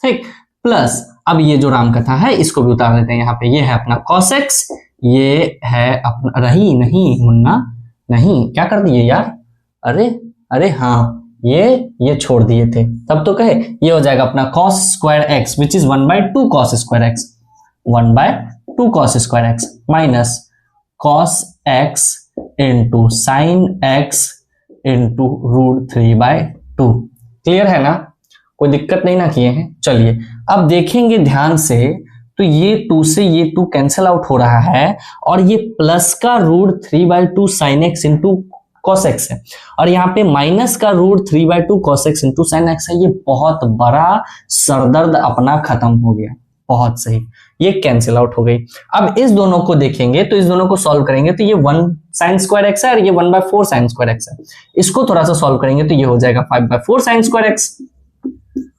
ठीक, प्लस अब ये जो रामकथा है इसको भी उतार लेते हैं यहाँ पे। ये है अपना cos x, ये है अपना, रही नहीं मुन्ना, नहीं क्या कर दिए यार, अरे अरे हाँ ये छोड़ दिए थे तब तो कहे। ये हो जाएगा अपना cos square x which is 1/2 cos square x, 1/2 cos square x minus cos x into sin x into √3/2। Clear है ना, कोई दिक्कत नहीं ना किए हैं। चलिए अब देखेंगे ध्यान से, तो ये 2 से ये 2 कैंसिल आउट हो रहा है और ये प्लस का √3/2 sin x into cos x है, और यहाँ पे माइनस का √3/2 cos x into sin x है। ये बहुत बड़ा सरदर्द अपना खत्म हो गया, बहुत सही, ये कैंसिल आउट हो गई। अब इस दोनों को देखेंगे तो इस दोनों को सॉल्व करेंगे तो ये 1 sin square x है और ये 1/4 sin square x है। इसको थोड़ा सा सॉल्व करेंगे तो ये हो जाएगा 5/4 sin square x,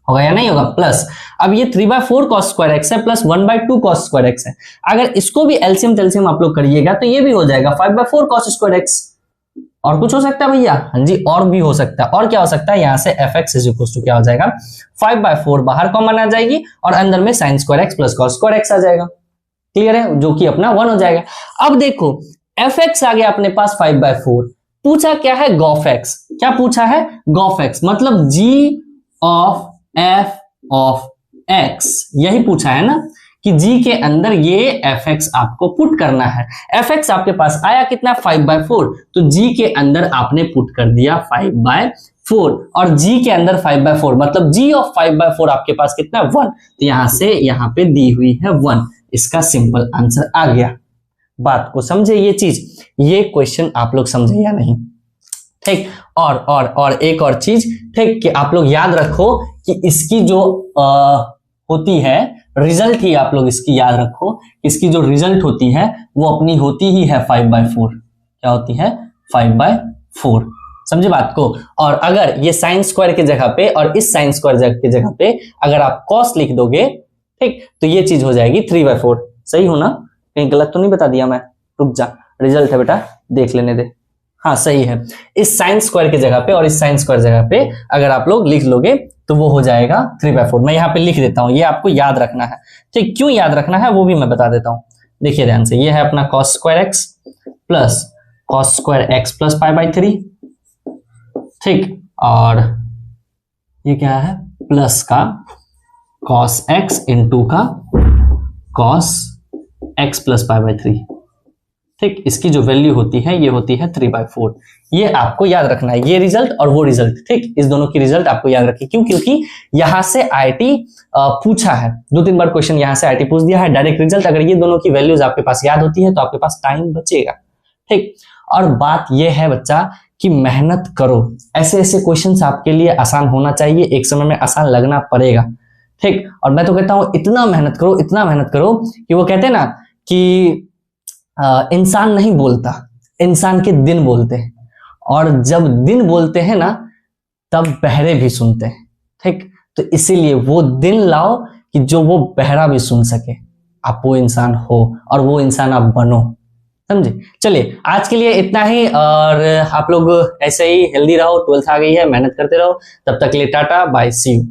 होगा या नहीं होगा, प्लस अब ये 3/4 cos square x है प्लस 1/2 cos square x है। अगर इसको भी एलसीएम टेलसीएम आप लोग करिएगा तो ये भी हो जाएगा 5/4 cos square x। और कुछ हो सकता है भैया, हाँ जी और भी हो सकता है। और क्या हो सकता है, यहाँ से fx इज इक्वल टू क्या हो जाएगा, 5/4 बाहर कॉमन आ जाएगी और अंदर में sin square x plus cos square x आ जाएगा। क्लियर है, जो कि अपना 1 हो जाएगा। अब देखो fx आ गया अपने पास 5/4, पूछा क्या है gov x, क्या पूछा है gov x, मतलब g of f of x, यही पूछा है ना कि g के अंदर ये fx आपको पुट करना है। fx आपके पास आया कितना 5/4, तो g के अंदर आपने पुट कर दिया 5/4 और g के अंदर 5/4 मतलब g ऑफ 5/4 आपके पास कितना 1, तो यहां से यहां पे दी हुई है 1, इसका सिंपल आंसर आ गया। बात को समझे ये चीज, ये क्वेश्चन आप लोग समझे या नहीं, ठीक। और एक और चीज, ठीक, कि आप लोग याद रखो कि इसकी जो होती है रिजल्ट ही आप लोग इसकी याद रखो, इसकी जो रिजल्ट होती है वो अपनी होती ही है 5/4, क्या होती है 5/4, समझे बात को। और अगर ये साइन स्क्वायर की जगह पे और इस साइन स्क्वायर की जगह पे अगर आप कॉस लिख दोगे, ठीक, तो ये चीज हो जाएगी 3/4। सही हो ना, कहीं गलत तो नहीं बता दिया मैं, रुक जा, रिजल्ट है बेटा देख लेने दे, हाँ सही है। इस साइन स्क्वायर की जगह पे और इस साइन स्क्वायर जगह पे अगर आप लोग लिख लोगे तो वो हो जाएगा 3/4। मैं यहाँ पे लिख देता हूँ, ये आपको याद रखना है, ठीक। क्यों याद रखना है वो भी मैं बता देता हूँ, देखिए ध्यान से। ये है अपना cos square x plus cos square x plus π/3, ठीक, और ये क्या है प्लस का cos x इंटू का cos x प्लस π/3, ठीक। इसकी जो वैल्यू होती है ये होती है 3/4। ये आपको याद रखना है, ये रिजल्ट और वो रिजल्ट, ठीक, इस दोनों की रिजल्ट आपको याद रखिए। क्यों, क्योंकि यहां से आईटी पूछा है, 2-3 बार क्वेश्चन यहां से आईटी पूछ दिया है। डायरेक्ट रिजल्ट अगर ये दोनों की वैल्यूज आपके पास याद होती है तो आपके पास टाइम बचेगा, ठीक। और बात ये है बच्चा कि मेहनत करो, ऐसे ऐसे क्वेश्चंस आपके लिए आसान होना चाहिए, एक समय में आसान लगना पड़ेगा, ठीक। और मैं तो कहता हूं इतना मेहनत करो, इतना मेहनत करो कि वो कहते हैं ना कि इंसान नहीं बोलता, इंसान के दिन बोलते हैं, और जब दिन बोलते हैं ना तब बहरे भी सुनते हैं, ठीक। तो इसीलिए वो दिन लाओ कि जो वो बहरा भी सुन सके, आप वो इंसान हो और वो इंसान आप बनो, समझे। चलिए आज के लिए इतना ही, और आप लोग ऐसे ही हेल्दी रहो, 12th आ गई है, मेहनत करते रहो। तब तक के लिए टाटा बाय, सी यू।